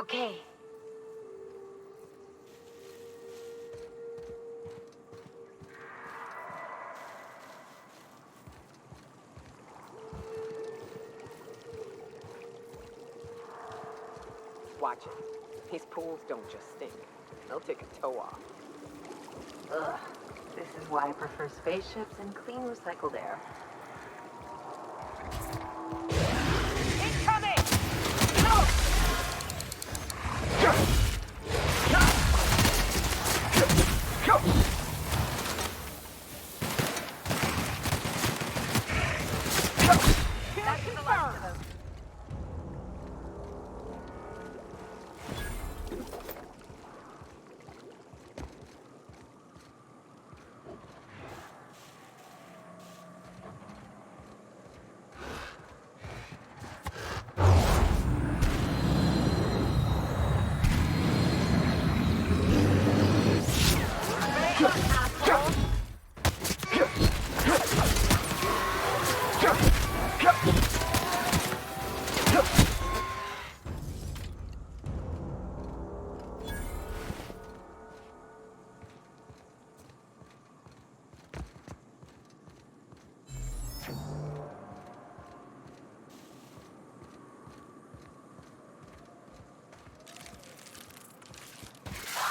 Okay. Watch it. These pools don't just stink. They'll take a toe off. Ugh. This is why I prefer spaceships and clean recycled air. Incoming! That's the last of them.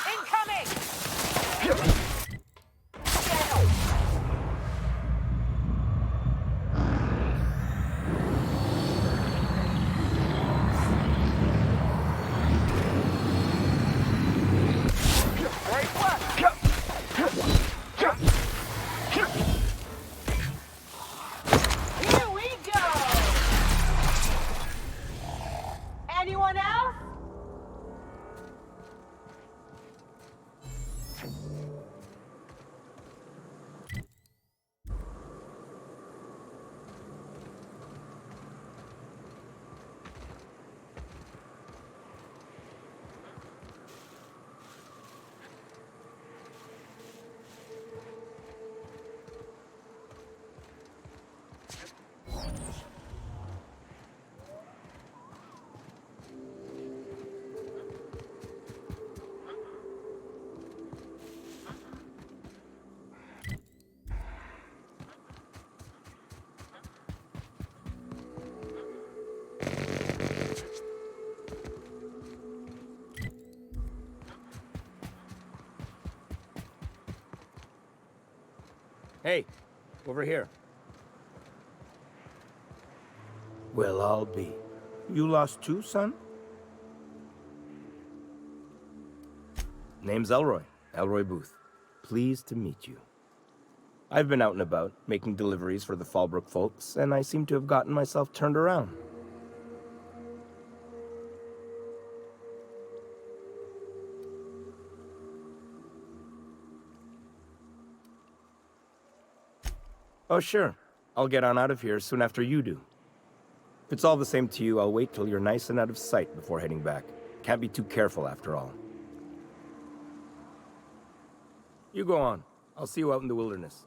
Incoming! Great work! Here we go! Anyone else? Hey, over here. Well, I'll be. You lost too, son? Name's Elroy. Elroy Booth. Pleased to meet you. I've been out and about, making deliveries for the Fallbrook folks, and I seem to have gotten myself turned around. Oh, sure. I'll get on out of here soon after you do. If it's all the same to you, I'll wait till you're nice and out of sight before heading back. Can't be too careful after all. You go on. I'll see you out in the wilderness.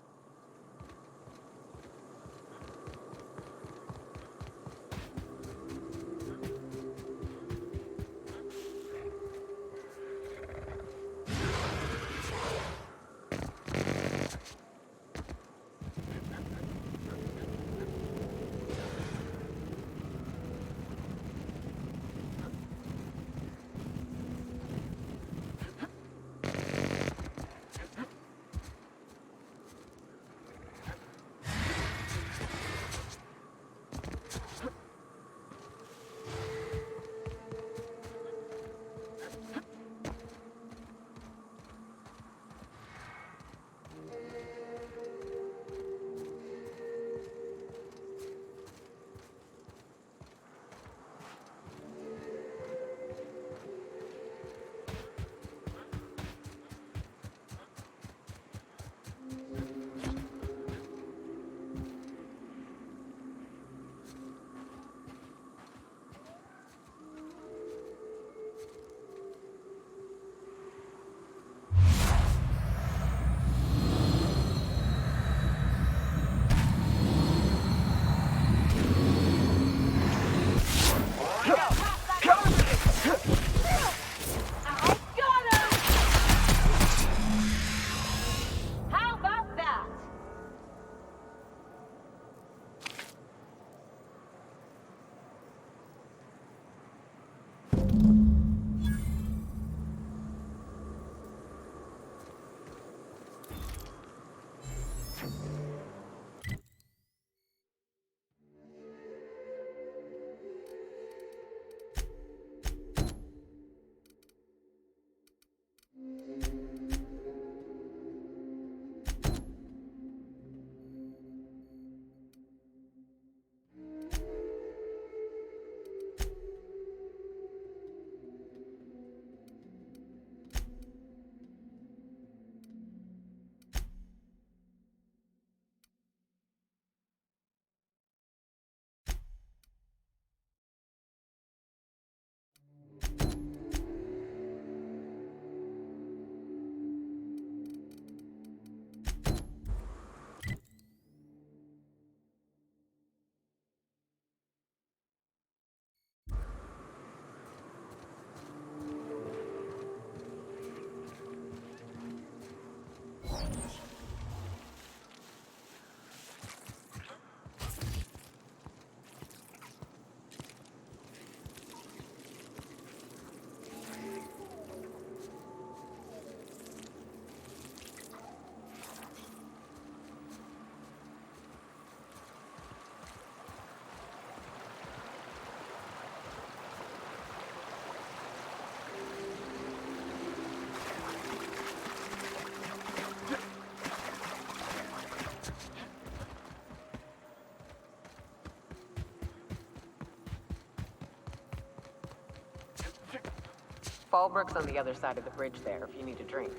Fallbrook's on the other side of the bridge there if you need a drink.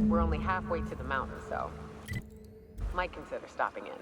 We're only halfway to the mountain, so might consider stopping in.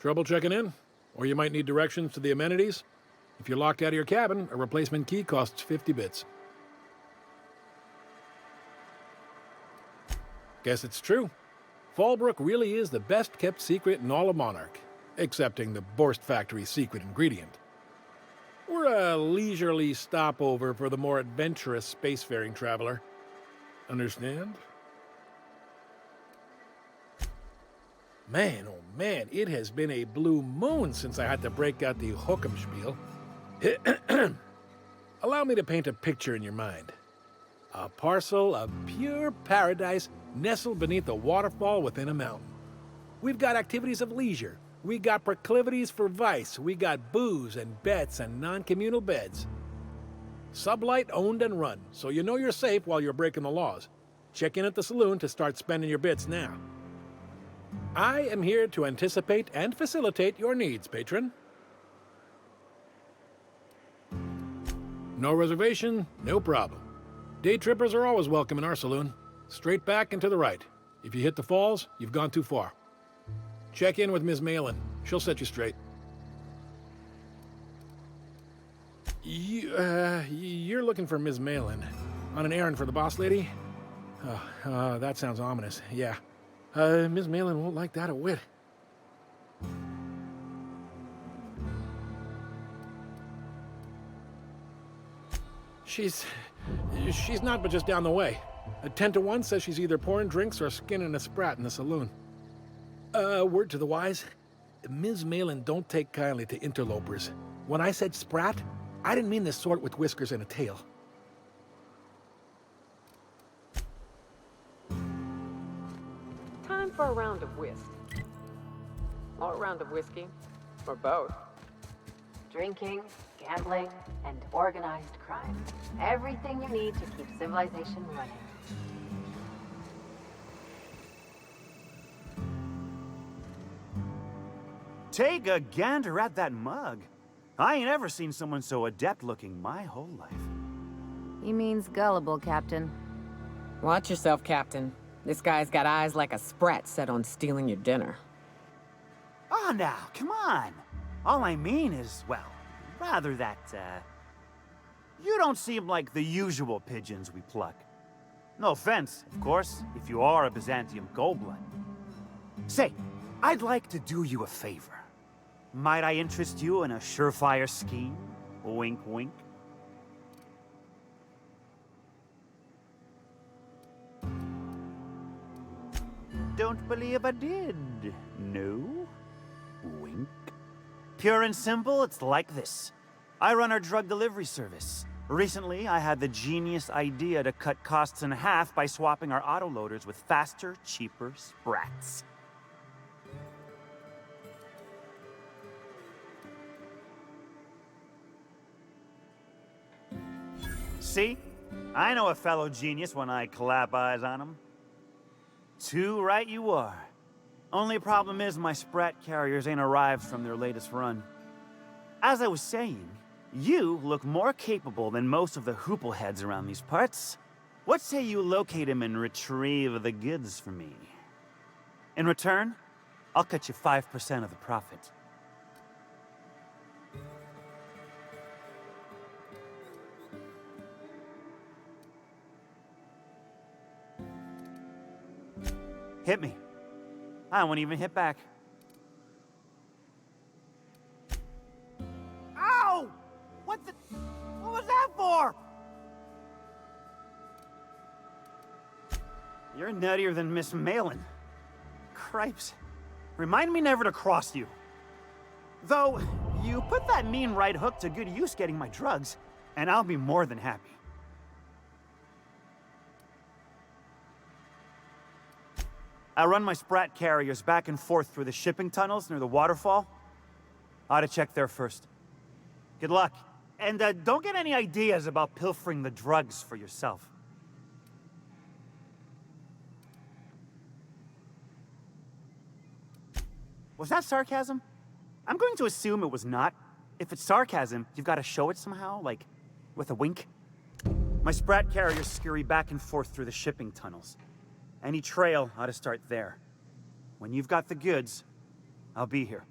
Trouble checking in? Or you might need directions to the amenities? If you're locked out of your cabin, a replacement key costs 50 bits. Guess it's true. Fallbrook really is the best-kept secret in all of Monarch, excepting the Borst Factory's secret ingredient. We're a leisurely stopover for the more adventurous spacefaring traveler. Understand? Man, oh man, it has been a blue moon since I had to break out the hook'em spiel. Allow me to paint a picture in your mind. A parcel of pure paradise nestled beneath a waterfall within a mountain. We've got activities of leisure. We got proclivities for vice. We got booze and bets and non-communal beds. Sublight owned and run, so you know you're safe while you're breaking the laws. Check in at the saloon to start spending your bits now. I am here to anticipate and facilitate your needs, patron. No reservation, no problem. Day trippers are always welcome in our saloon. Straight back and to the right. If you hit the falls, you've gone too far. Check in with Ms. Malin. She'll set you straight. You're looking for Ms. Malin. On an errand for the boss lady? That sounds ominous. Yeah. Ms. Malin won't like that a whit. She's not but just down the way. A 10 to 1 says she's either pouring drinks or skinning a sprat in the saloon. Word to the wise, Ms. Malin don't take kindly to interlopers. When I said sprat, I didn't mean the sort with whiskers and a tail. Time for a round of whist. Or a round of whiskey. Or both. Drinking, gambling, and organized crime. Everything you need to keep civilization running. Take a gander at that mug. I ain't ever seen someone so adept-looking my whole life. He means gullible, Captain. Watch yourself, Captain. This guy's got eyes like a sprat set on stealing your dinner. Oh, now, come on. All I mean is, well, rather that, you don't seem like the usual pigeons we pluck. No offense, of course, if you are a Byzantium goldblood. Say, I'd like to do you a favor. Might I interest you in a surefire scheme? Wink, wink. Don't believe I did. No? Wink. Pure and simple, it's like this. I run our drug delivery service. Recently, I had the genius idea to cut costs in half by swapping our autoloaders with faster, cheaper sprats. See? I know a fellow genius when I clap eyes on him. Too right you are. Only problem is my sprat carriers ain't arrived from their latest run. As I was saying, you look more capable than most of the hoople heads around these parts. What say you locate him and retrieve the goods for me? In return, I'll cut you 5% of the profit. Hit me. I won't even hit back. Ow! What was that for? You're nuttier than Miss Malin. Cripes. Remind me never to cross you. Though, you put that mean right hook to good use getting my drugs, and I'll be more than happy. I run my Sprat carriers back and forth through the shipping tunnels near the waterfall. Ought to check there first. Good luck. And don't get any ideas about pilfering the drugs for yourself. Was that sarcasm? I'm going to assume it was not. If it's sarcasm, you've got to show it somehow, like with a wink. My Sprat carriers scurry back and forth through the shipping tunnels. Any trail ought to start there. When you've got the goods, I'll be here.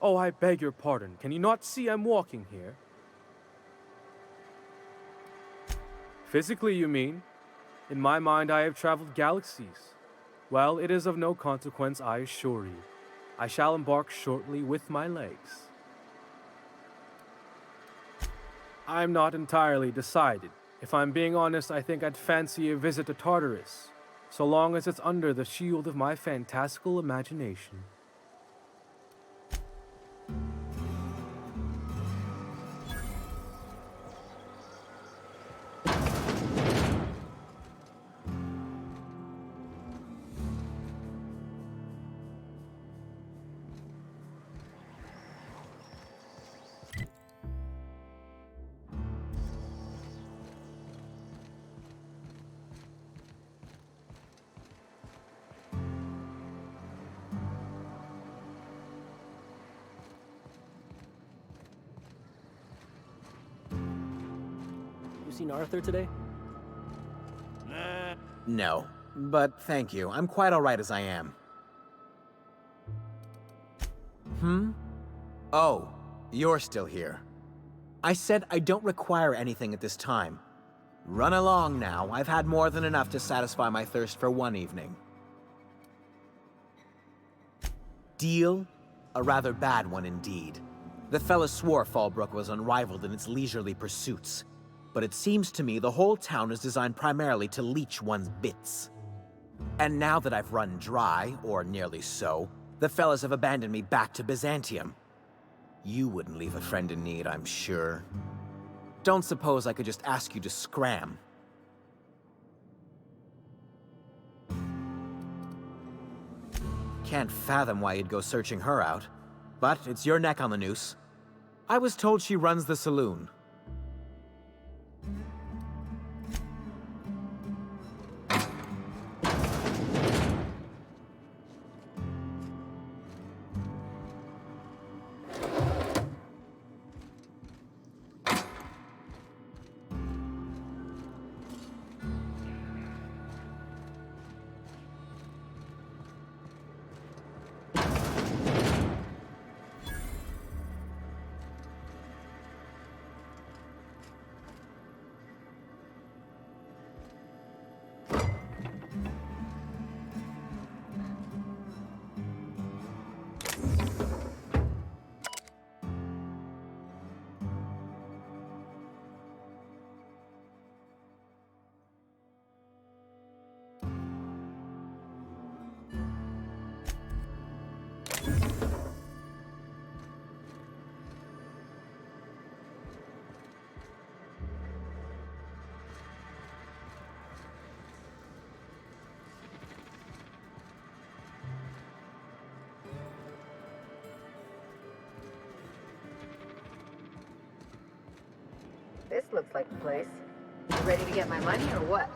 Oh, I beg your pardon. Can you not see I'm walking here? Physically, you mean? In my mind, I have traveled galaxies. Well, it is of no consequence, I assure you. I shall embark shortly with my legs. I'm not entirely decided. If I'm being honest, I think I'd fancy a visit to Tartarus, so long as it's under the shield of my fantastical imagination. You seen Arthur today? No, but thank you. I'm quite alright as I am. Oh, you're still here. I said I don't require anything at this time. Run along now. I've had more than enough to satisfy my thirst for one evening. Deal? A rather bad one indeed. The fella swore Fallbrook was unrivaled in its leisurely pursuits. But it seems to me the whole town is designed primarily to leech one's bits. And now that I've run dry, or nearly so, the fellas have abandoned me back to Byzantium. You wouldn't leave a friend in need, I'm sure. Don't suppose I could just ask you to scram. Can't fathom why you'd go searching her out. But it's your neck on the noose. I was told she runs the saloon. This looks like the place. You ready to get my money or what?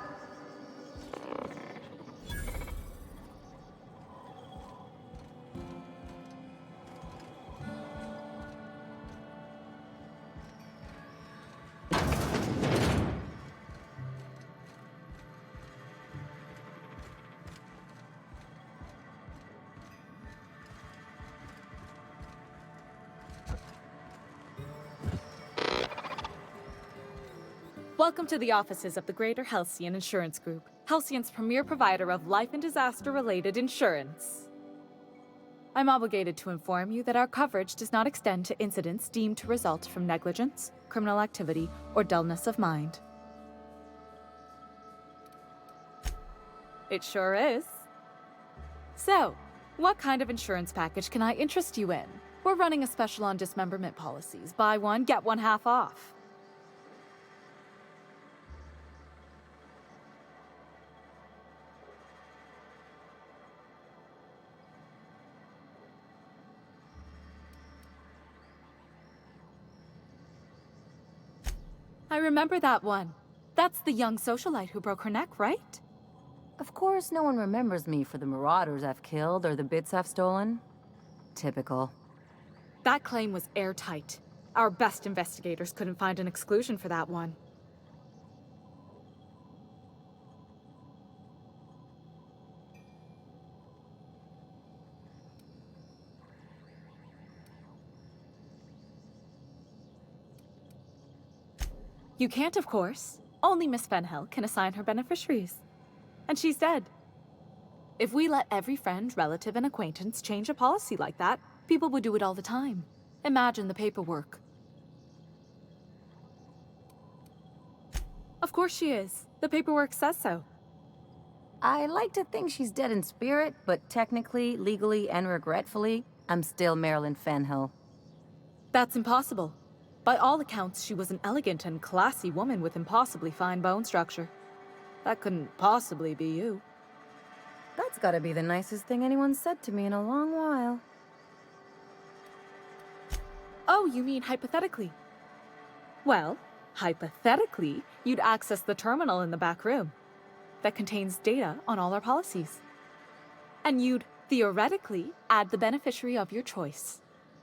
Welcome to the offices of the Greater Halcyon Insurance Group, Halcyon's premier provider of life and disaster-related insurance. I'm obligated to inform you that our coverage does not extend to incidents deemed to result from negligence, criminal activity, or dullness of mind. It sure is. So, what kind of insurance package can I interest you in? We're running a special on dismemberment policies. Buy one, get one half off. I remember that one. That's the young socialite who broke her neck, right? Of course, no one remembers me for the marauders I've killed or the bits I've stolen. Typical. That claim was airtight. Our best investigators couldn't find an exclusion for that one. You can't, of course. Only Miss Fenhill can assign her beneficiaries. And she's dead. If we let every friend, relative, and acquaintance change a policy like that, people would do it all the time. Imagine the paperwork. Of course she is. The paperwork says so. I like to think she's dead in spirit, but technically, legally, and regretfully, I'm still Marilyn Fenhill. That's impossible. By all accounts, she was an elegant and classy woman with impossibly fine bone structure. That couldn't possibly be you. That's gotta be the nicest thing anyone's said to me in a long while. Oh, you mean hypothetically? Well, hypothetically, you'd access the terminal in the back room that contains data on all our policies. And you'd, theoretically, add the beneficiary of your choice.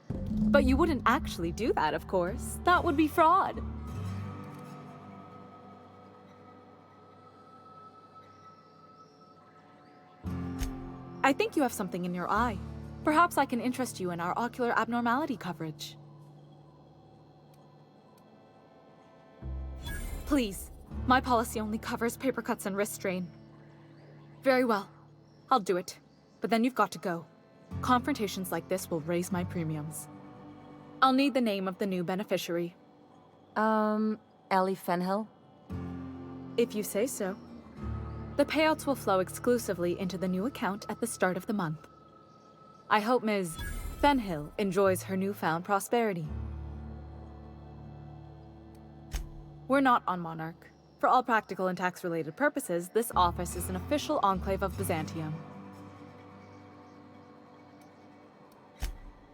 But you wouldn't actually do that, of course. That would be fraud. I think you have something in your eye. Perhaps I can interest you in our ocular abnormality coverage. Please, my policy only covers paper cuts and wrist strain. Very well, I'll do it. But then you've got to go. Confrontations like this will raise my premiums. I'll need the name of the new beneficiary. Ellie Fenhill? If you say so. The payouts will flow exclusively into the new account at the start of the month. I hope Ms. Fenhill enjoys her newfound prosperity. We're not on Monarch. For all practical and tax-related purposes, this office is an official enclave of Byzantium.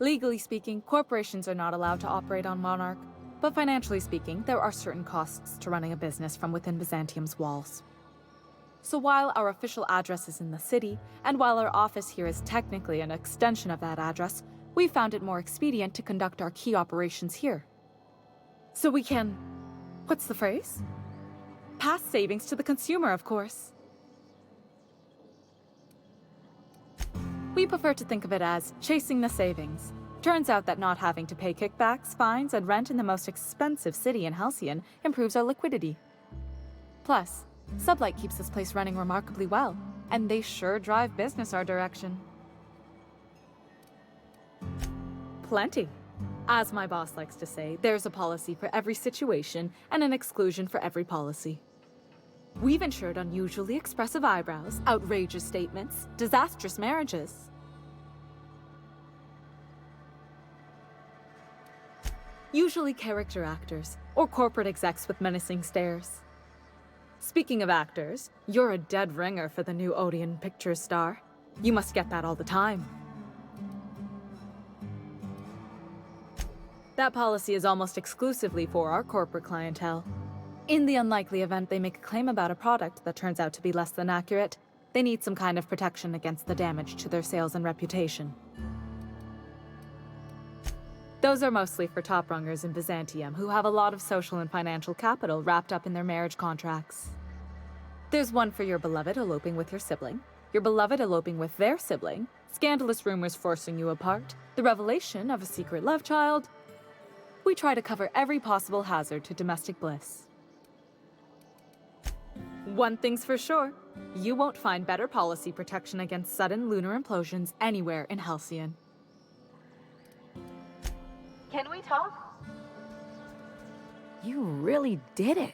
Legally speaking, corporations are not allowed to operate on Monarch, but financially speaking, there are certain costs to running a business from within Byzantium's walls. So while our official address is in the city, and while our office here is technically an extension of that address, we found it more expedient to conduct our key operations here. So we can... what's the phrase? Pass savings to the consumer, of course. We prefer to think of it as chasing the savings. Turns out that not having to pay kickbacks, fines, and rent in the most expensive city in Halcyon improves our liquidity. Plus, Sublight keeps this place running remarkably well, and they sure drive business our direction. Plenty. As my boss likes to say, there's a policy for every situation and an exclusion for every policy. We've insured unusually expressive eyebrows, outrageous statements, disastrous marriages. Usually character actors, or corporate execs with menacing stares. Speaking of actors, you're a dead ringer for the new Odeon Pictures star. You must get that all the time. That policy is almost exclusively for our corporate clientele. In the unlikely event they make a claim about a product that turns out to be less than accurate, they need some kind of protection against the damage to their sales and reputation. Those are mostly for top-rungers in Byzantium who have a lot of social and financial capital wrapped up in their marriage contracts. There's one for your beloved eloping with your sibling, your beloved eloping with their sibling, scandalous rumors forcing you apart, the revelation of a secret love child. We try to cover every possible hazard to domestic bliss. One thing's for sure. You won't find better policy protection against sudden lunar implosions anywhere in Halcyon. Can we talk? You really did it.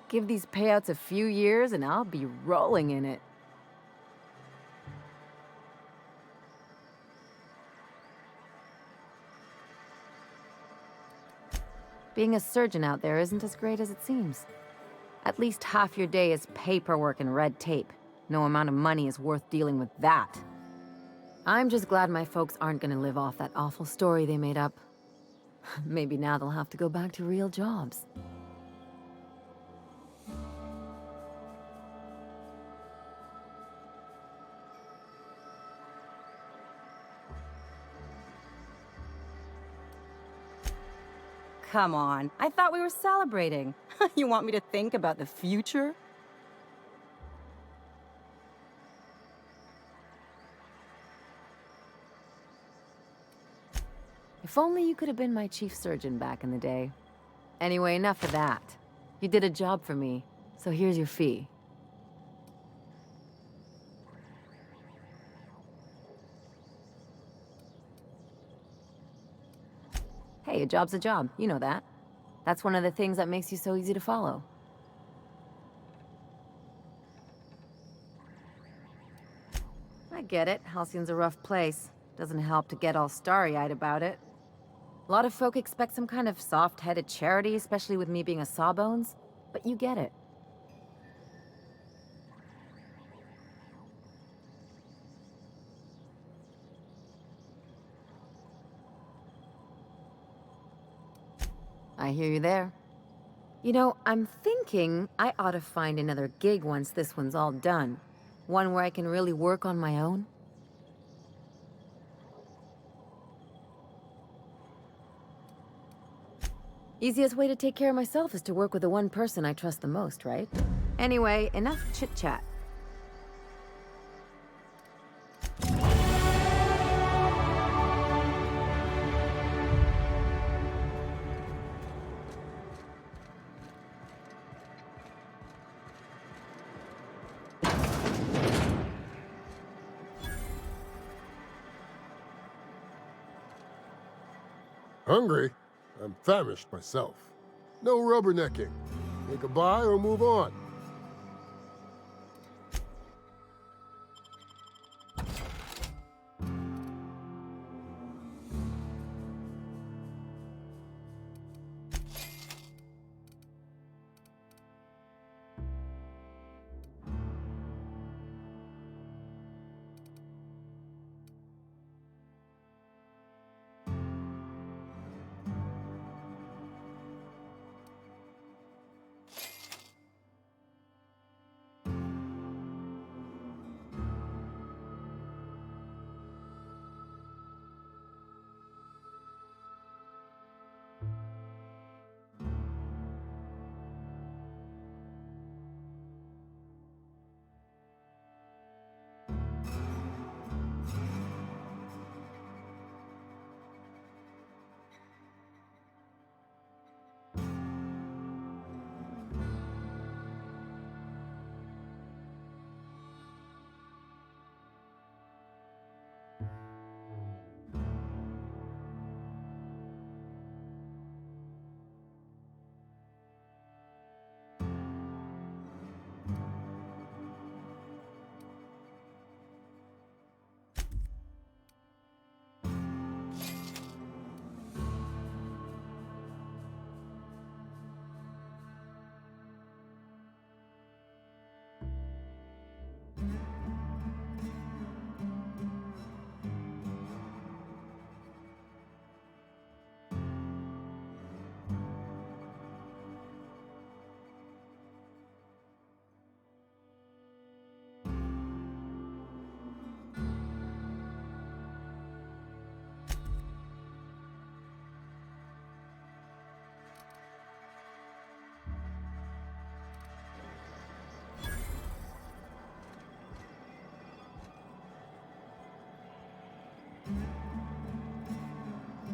Give these payouts a few years and I'll be rolling in it. Being a surgeon out there isn't as great as it seems. At least half your day is paperwork and red tape. No amount of money is worth dealing with that. I'm just glad my folks aren't gonna live off that awful story they made up. Maybe now they'll have to go back to real jobs. Come on, I thought we were celebrating. You want me to think about the future? If only you could have been my chief surgeon back in the day. Anyway, enough of that. You did a job for me, so here's your fee. Hey, a job's a job. You know that. That's one of the things that makes you so easy to follow. I get it. Halcyon's a rough place. Doesn't help to get all starry-eyed about it. A lot of folk expect some kind of soft-headed charity, especially with me being a sawbones, but you get it. I hear you there. You know, I'm thinking I ought to find another gig once this one's all done. One where I can really work on my own. Easiest way to take care of myself is to work with the one person I trust the most, right? Anyway, enough chit-chat. Hungry? I'm famished myself. No rubbernecking. Make a buy or move on.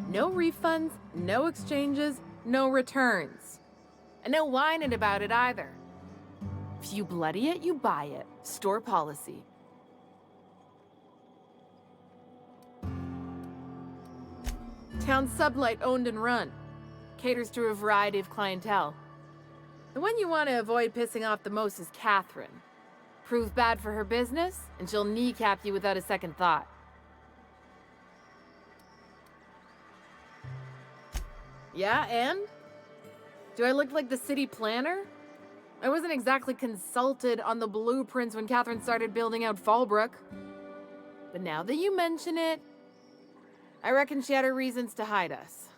No refunds, no exchanges, no returns. And no whining about it either. If you bloody it, you buy it. Store policy. Town Sublight owned and run. Caters to a variety of clientele. The one you want to avoid pissing off the most is Catherine. Prove bad for her business, and she'll kneecap you without a second thought. Yeah, and? Do I look like the city planner? I wasn't exactly consulted on the blueprints when Catherine started building out Fallbrook. But now that you mention it, I reckon she had her reasons to hide us.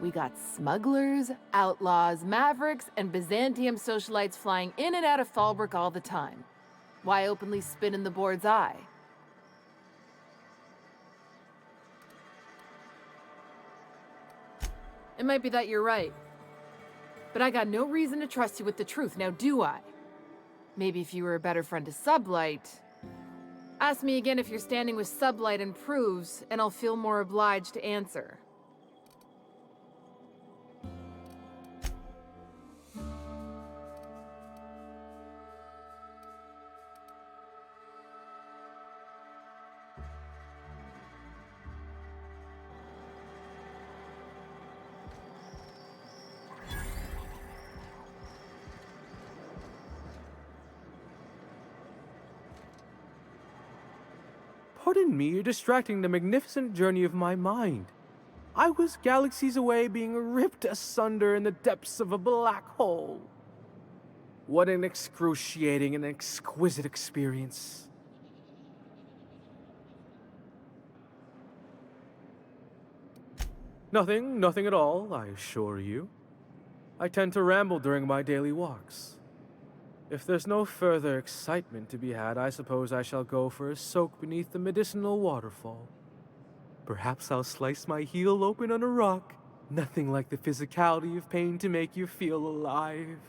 We got smugglers, outlaws, mavericks, and Byzantium socialites flying in and out of Fallbrook all the time. Why openly spit in the board's eye? It might be that you're right. But I got no reason to trust you with the truth, now do I? Maybe if you were a better friend to Sublight. Ask me again if you're standing with Sublight and proves, and I'll feel more obliged to answer. Pardon me, you're distracting the magnificent journey of my mind. I was galaxies away being ripped asunder in the depths of a black hole. What an excruciating and exquisite experience. Nothing at all, I assure you. I tend to ramble during my daily walks. If there's no further excitement to be had, I suppose I shall go for a soak beneath the medicinal waterfall. Perhaps I'll slice my heel open on a rock. Nothing like the physicality of pain to make you feel alive.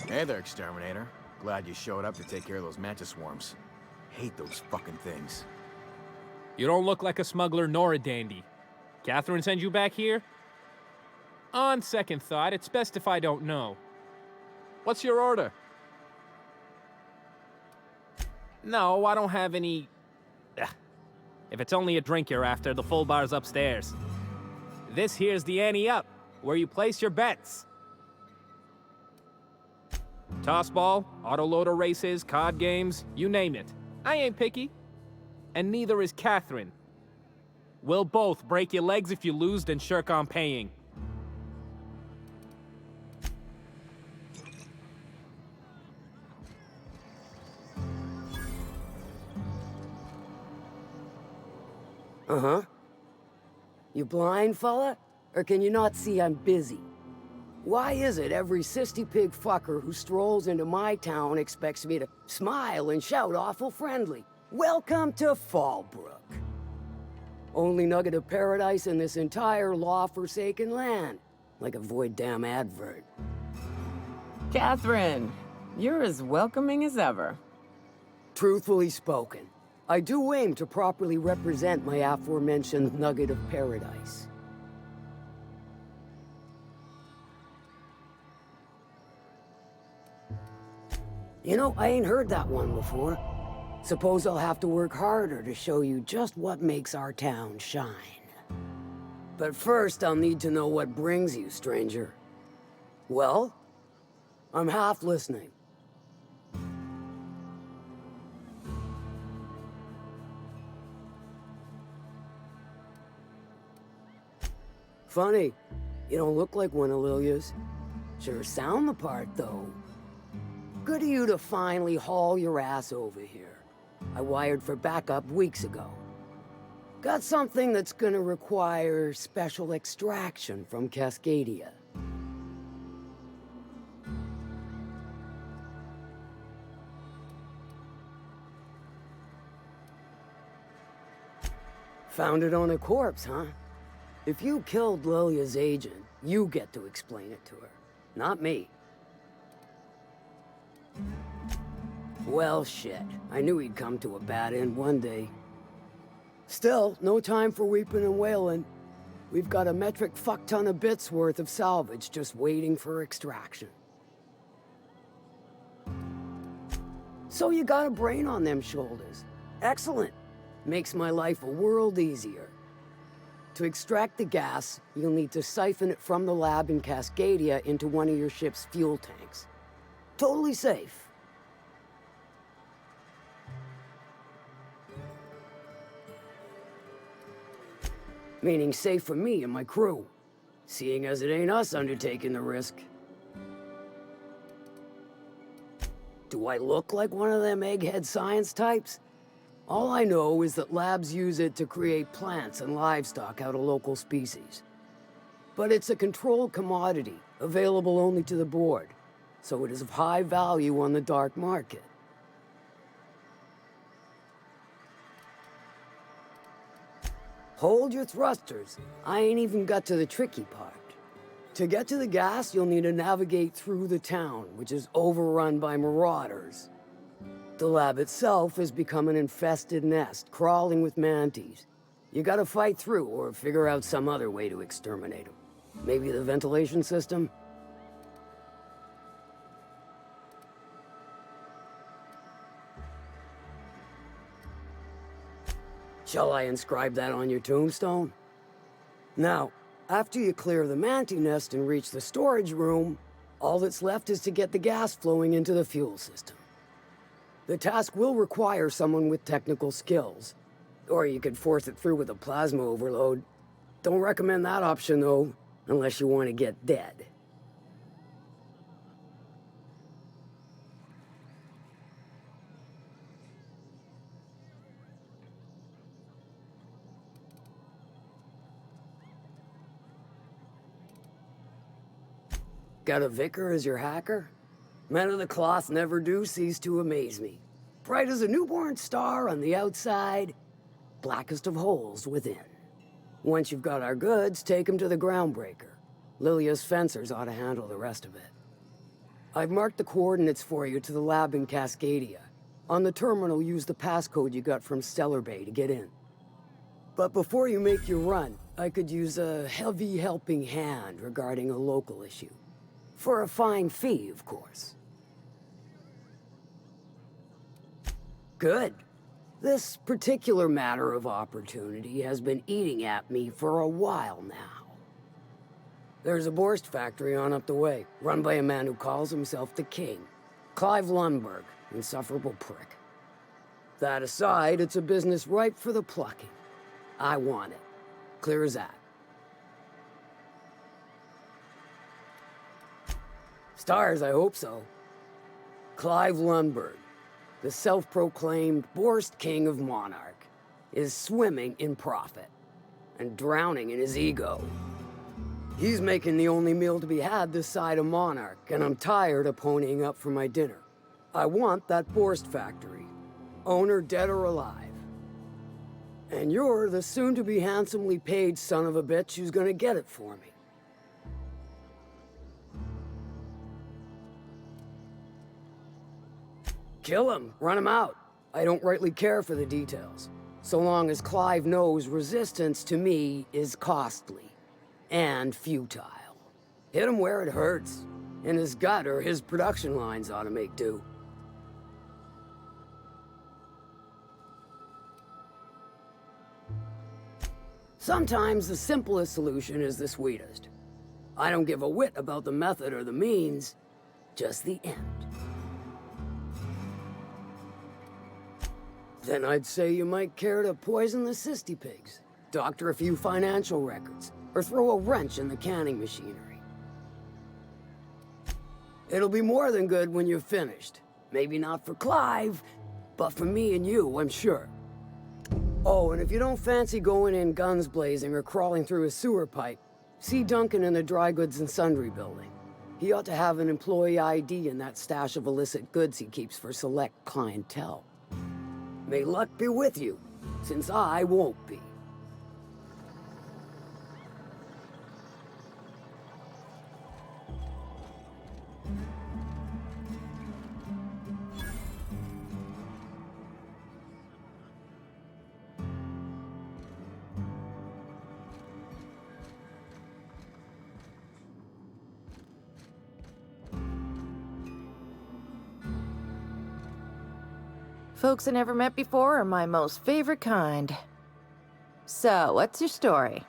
Hey there, Exterminator. Glad you showed up to take care of those mantis swarms. Hate those fucking things. You don't look like a smuggler nor a dandy. Catherine sent you back here? On second thought, it's best if I don't know. What's your order? No, I don't have any... Ugh. If it's only a drink you're after, the full bar's upstairs. This here's the ante up, where you place your bets. Tossball, autoloader races, card games, you name it. I ain't picky. And neither is Catherine. We'll both break your legs if you lose, then shirk on paying. Uh-huh. You blind, fella? Or can you not see I'm busy? Why is it every sissy pig fucker who strolls into my town expects me to smile and shout awful friendly? Welcome to Fallbrook. Only nugget of paradise in this entire law-forsaken land. Like a void damn advert. Catherine, you're as welcoming as ever. Truthfully spoken, I do aim to properly represent my aforementioned nugget of paradise. You know, I ain't heard that one before. Suppose I'll have to work harder to show you just what makes our town shine. But first, I'll need to know what brings you, stranger. Well, I'm half listening. Funny, you don't look like one of Lilia's. Sure sound the part, though. Good of you to finally haul your ass over here. I wired for backup weeks ago. Got something that's gonna require special extraction from Cascadia. Found it on a corpse, huh? If you killed Lilia's agent, you get to explain it to her, not me. Well, shit. I knew he'd come to a bad end one day. Still, no time for weeping and wailing. We've got a metric fuck-ton of bits worth of salvage just waiting for extraction. So you got a brain on them shoulders. Excellent. Makes my life a world easier. To extract the gas, you'll need to siphon it from the lab in Cascadia into one of your ship's fuel tanks. Totally safe. Meaning safe for me and my crew, seeing as it ain't us undertaking the risk. Do I look like one of them egghead science types? All I know is that labs use it to create plants and livestock out of local species. But it's a controlled commodity, available only to the board, so it is of high value on the dark market. Hold your thrusters. I ain't even got to the tricky part. To get to the gas, you'll need to navigate through the town, which is overrun by marauders. The lab itself has become an infested nest, crawling with mantis. You gotta fight through or figure out some other way to exterminate them. Maybe the ventilation system? Shall I inscribe that on your tombstone? Now, after you clear the mantis nest and reach the storage room, all that's left is to get the gas flowing into the fuel system. The task will require someone with technical skills, or you could force it through with a plasma overload. Don't recommend that option though, unless you want to get dead. Got a vicar as your hacker? Men of the cloth never do cease to amaze me. Bright as a newborn star on the outside, blackest of holes within. Once you've got our goods, take them to the groundbreaker. Lilia's fencers ought to handle the rest of it. I've marked the coordinates for you to the lab in Cascadia. On the terminal, use the passcode you got from Stellar Bay to get in. But before you make your run, I could use a heavy helping hand regarding a local issue. For a fine fee, of course. Good. This particular matter of opportunity has been eating at me for a while now. There's a Borst factory on up the way, run by a man who calls himself the King. Clive Lundberg, insufferable prick. That aside, it's a business ripe for the plucking. I want it. Clear as that. Stars, I hope so. Clive Lundberg, the self-proclaimed Borst King of Monarch, is swimming in profit and drowning in his ego. He's making the only meal to be had this side of Monarch, and I'm tired of ponying up for my dinner. I want that Borst factory, owner dead or alive. And you're the soon-to-be handsomely paid son of a bitch who's gonna get it for me. Kill him, run him out. I don't rightly care for the details, so long as Clive knows resistance to me is costly and futile. Hit him where it hurts. In his gut or his production lines ought to make do. Sometimes the simplest solution is the sweetest. I don't give a whit about the method or the means, just the end. Then I'd say you might care to poison the cystipigs, doctor a few financial records, or throw a wrench in the canning machinery. It'll be more than good when you're finished. Maybe not for Clive, but for me and you, I'm sure. Oh, and if you don't fancy going in guns blazing or crawling through a sewer pipe, see Duncan in the Dry Goods and Sundry building. He ought to have an employee ID in that stash of illicit goods he keeps for select clientele. May luck be with you, since I won't be. Folks I never met before are my most favorite kind. So, what's your story?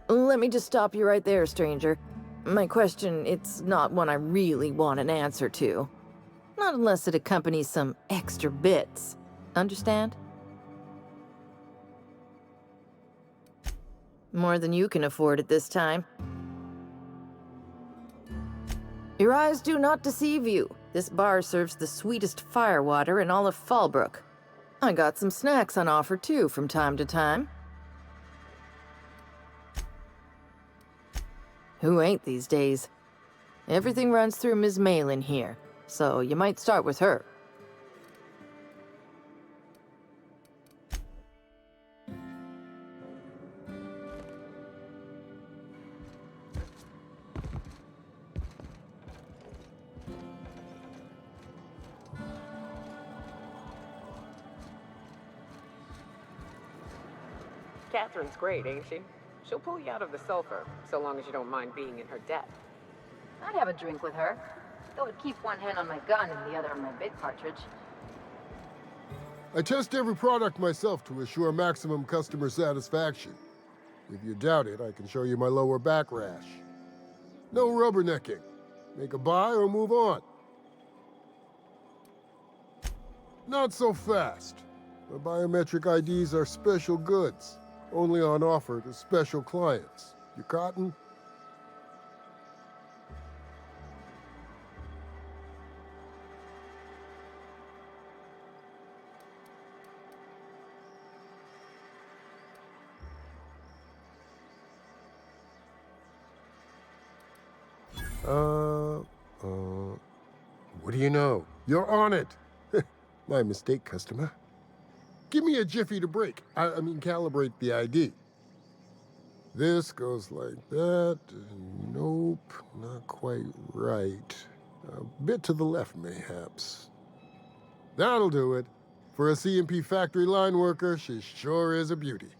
Let me just stop you right there, stranger. My question, it's not one I really want an answer to. Not unless it accompanies some extra bits. Understand? More than you can afford at this time. Your eyes do not deceive you. This bar serves the sweetest firewater in all of Fallbrook. I got some snacks on offer too from time to time. Who ain't these days? Everything runs through Ms. Malin here, so you might start with her. Catherine's great, ain't she? She'll pull you out of the sulfur, so long as you don't mind being in her debt. I'd have a drink with her, though I'd keep one hand on my gun and the other on my big cartridge. I test every product myself to assure maximum customer satisfaction. If you doubt it, I can show you my lower back rash. No rubbernecking. Make a buy or move on. Not so fast. My biometric IDs are special goods, only on offer to special clients. You cotton? What do you know? You're on it! My mistake, customer. Give me a jiffy to break. I mean, calibrate the ID. This goes like that. Nope, not quite right. A bit to the left, mayhaps. That'll do it. For a CMP factory line worker, she sure is a beauty.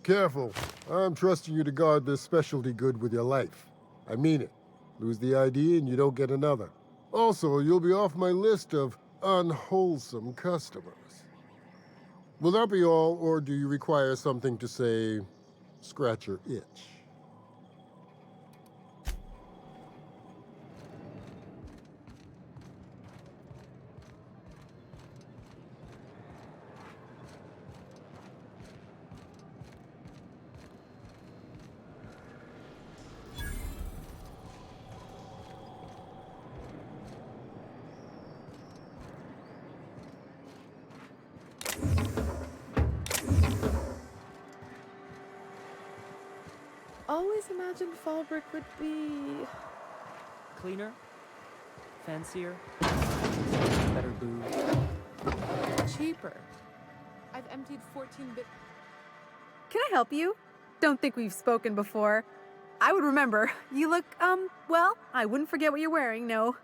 Careful. I'm trusting you to guard this specialty good with your life. I mean it. Lose the ID and you don't get another. Also, you'll be off my list of unwholesome customers. Will that be all, or do you require something to say, scratch your itch? Always imagined Fallbrook would be... Cleaner, fancier, better booze. cheaper. I've emptied 14 bit... Can I help you? Don't think we've spoken before. I would remember. You look, well, I wouldn't forget what you're wearing, no.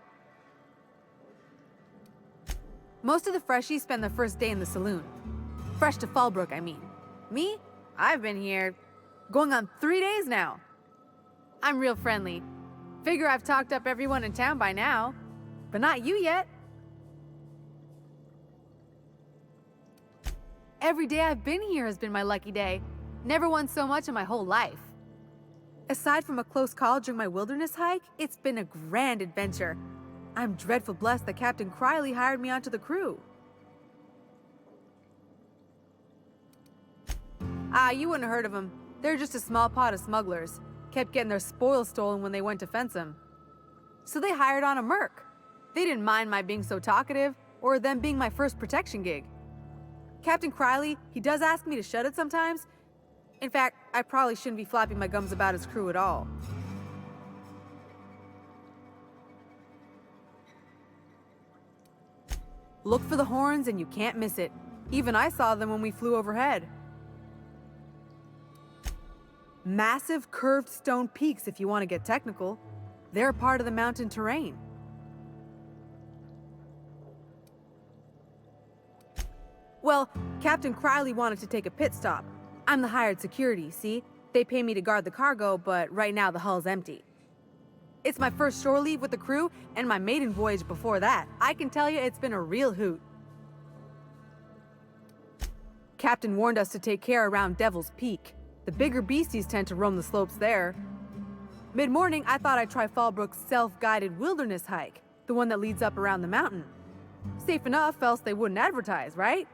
Most of the freshies spend their first day in the saloon. Fresh to Fallbrook, I mean. Me? I've been here going on 3 days now. I'm real friendly. Figure I've talked up everyone in town by now. But not you yet. Every day I've been here has been my lucky day. Never won so much in my whole life. Aside from a close call during my wilderness hike, it's been a grand adventure. I'm dreadful blessed that Captain Criley hired me onto the crew. You wouldn't have heard of them. They're just a small pot of smugglers. Kept getting their spoils stolen when they went to fence them. So they hired on a merc. They didn't mind my being so talkative, or them being my first protection gig. Captain Criley, he does ask me to shut it sometimes. In fact, I probably shouldn't be flapping my gums about his crew at all. Look for the horns and you can't miss it. Even I saw them when we flew overhead. Massive curved stone peaks, if you want to get technical. They're a part of the mountain terrain. Well, Captain Criley wanted to take a pit stop. I'm the hired security, see? They pay me to guard the cargo, but right now the hull's empty. It's my first shore leave with the crew, and my maiden voyage before that. I can tell you it's been a real hoot. Captain warned us to take care around Devil's Peak. The bigger beasties tend to roam the slopes there. Mid-morning, I thought I'd try Fallbrook's self-guided wilderness hike, the one that leads up around the mountain. Safe enough, else they wouldn't advertise, right?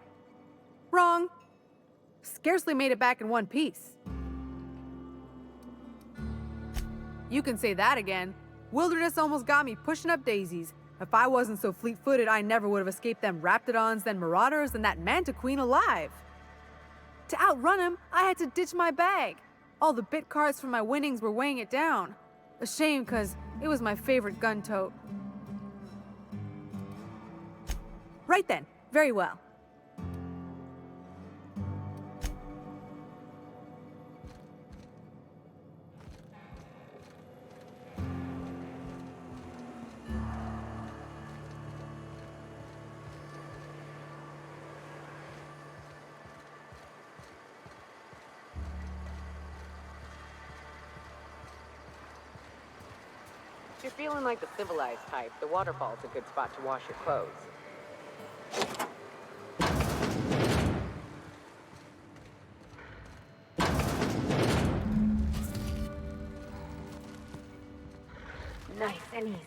Wrong. Scarcely made it back in one piece. You can say that again. Wilderness almost got me pushing up daisies. If I wasn't so fleet-footed, I never would have escaped them Raptidons, then Marauders, and that Manta Queen alive. To outrun him, I had to ditch my bag. All the bit cards from my winnings were weighing it down. A shame, cause it was my favorite gun tote. Right then, very well. If you're feeling like the civilized type, the waterfall's a good spot to wash your clothes. Nice and easy.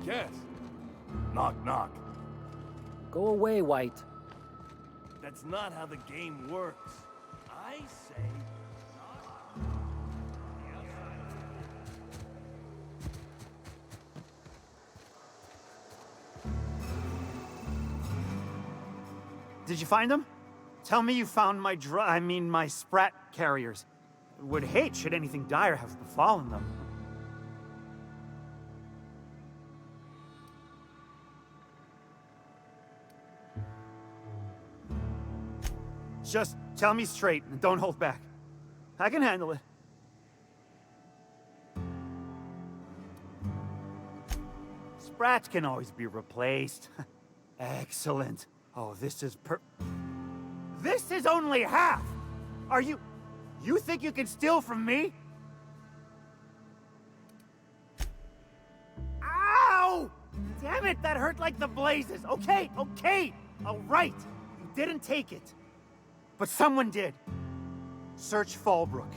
guess. Knock, knock. Go away, White. That's not how the game works. I say... Did you find them? Tell me you found my my Sprat carriers. Would hate should anything dire have befallen them. Just tell me straight and don't hold back. I can handle it. Sprats can always be replaced. Excellent. Oh, this is This is only half! Are you think you can steal from me? Ow! Damn it, that hurt like the blazes. Okay, all right. You didn't take it. But someone did. Search Fallbrook.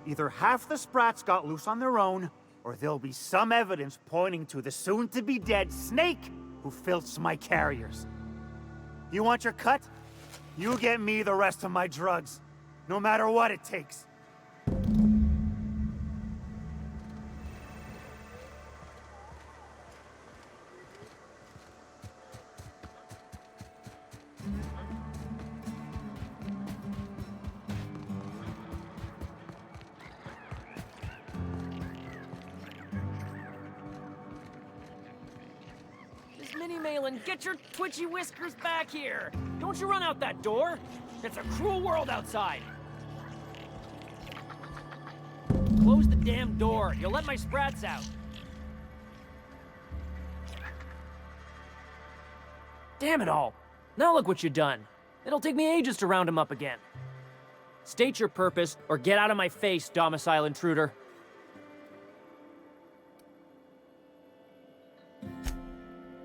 Either half the Sprats got loose on their own, or there'll be some evidence pointing to the soon-to-be-dead Snake who filched my carriers. You want your cut? You get me the rest of my drugs, no matter what it takes. Miss Minnie Malin, get your twitchy whiskers back here! Don't you run out that door! It's a cruel world outside! Close the damn door. You'll let my Sprats out. Damn it all. Now look what you've done. It'll take me ages to round him up again. State your purpose, or get out of my face, domicile intruder.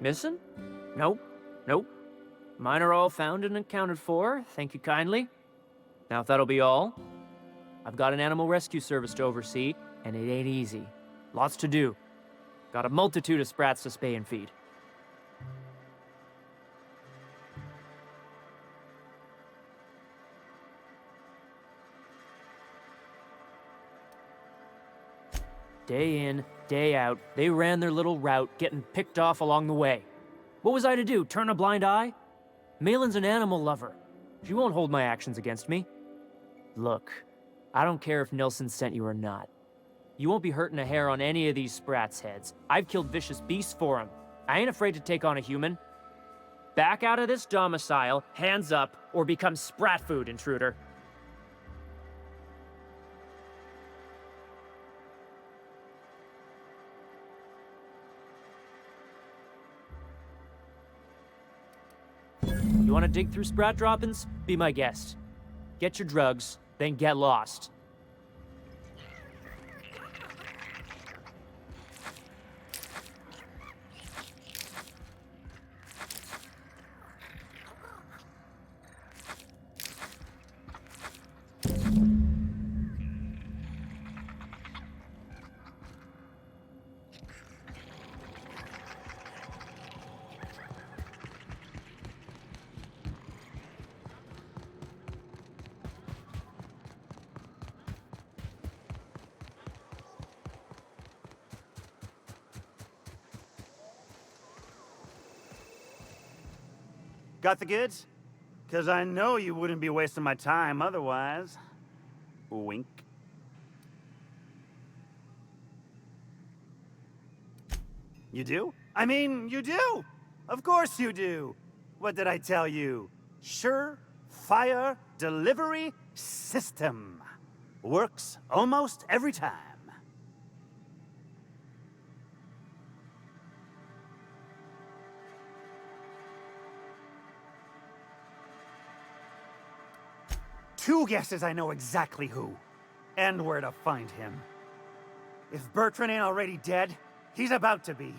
Missing? Nope. Mine are all found and accounted for, thank you kindly. Now if that'll be all, I've got an animal rescue service to oversee, and it ain't easy. Lots to do. Got a multitude of Sprats to spay and feed. Day in, day out, they ran their little route, getting picked off along the way. What was I to do, turn a blind eye? Malin's an animal lover. She won't hold my actions against me. Look, I don't care if Nilsson sent you or not. You won't be hurting a hair on any of these Sprats' heads. I've killed vicious beasts for them. I ain't afraid to take on a human. Back out of this domicile, hands up, or become Sprat food, intruder. You want to dig through Sprat droppings? Be my guest. Get your drugs, then get lost. Got the goods? 'Cause I know you wouldn't be wasting my time otherwise. Wink. You do? I mean, you do! Of course you do! What did I tell you? Sure-fire delivery system. Works almost every time. Two guesses I know exactly who, and where to find him. If Bertrand ain't already dead, he's about to be.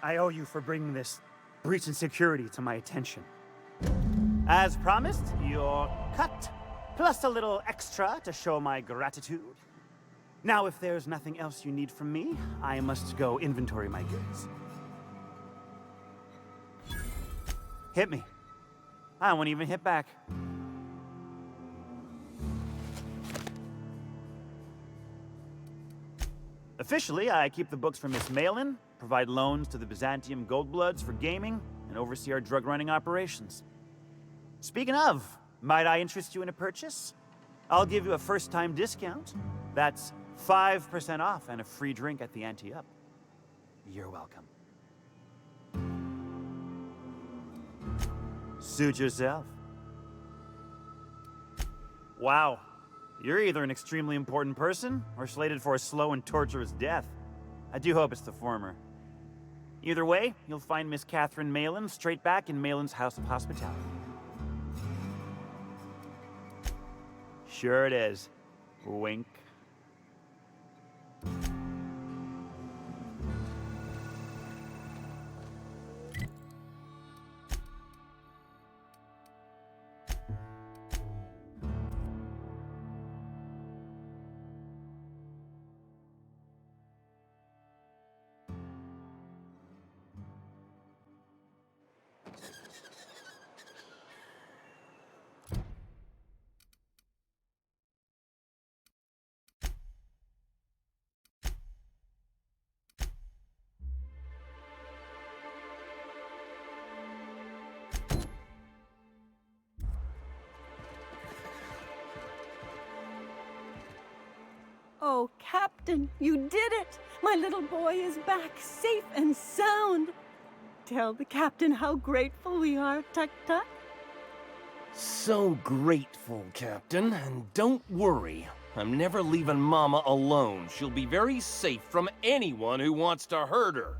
I owe you for bringing this breach in security to my attention. As promised, your cut, plus a little extra to show my gratitude. Now, if there's nothing else you need from me, I must go inventory my goods. Hit me. I won't even hit back. Officially, I keep the books for Miss Malin, provide loans to the Byzantium Goldbloods for gaming, and oversee our drug-running operations. Speaking of, might I interest you in a purchase? I'll give you a first-time discount. That's 5% off and a free drink at the Ante-Up. You're welcome. Suit yourself. Wow. You're either an extremely important person or slated for a slow and torturous death. I do hope it's the former. Either way, you'll find Miss Catherine Malin straight back in Malin's House of Hospitality. Sure it is. Wink. Oh, Captain, you did it! My little boy is back, safe and sound. Tell the captain how grateful we are, Tuk-Tuk. So grateful, Captain. And don't worry, I'm never leaving Mama alone. She'll be very safe from anyone who wants to hurt her.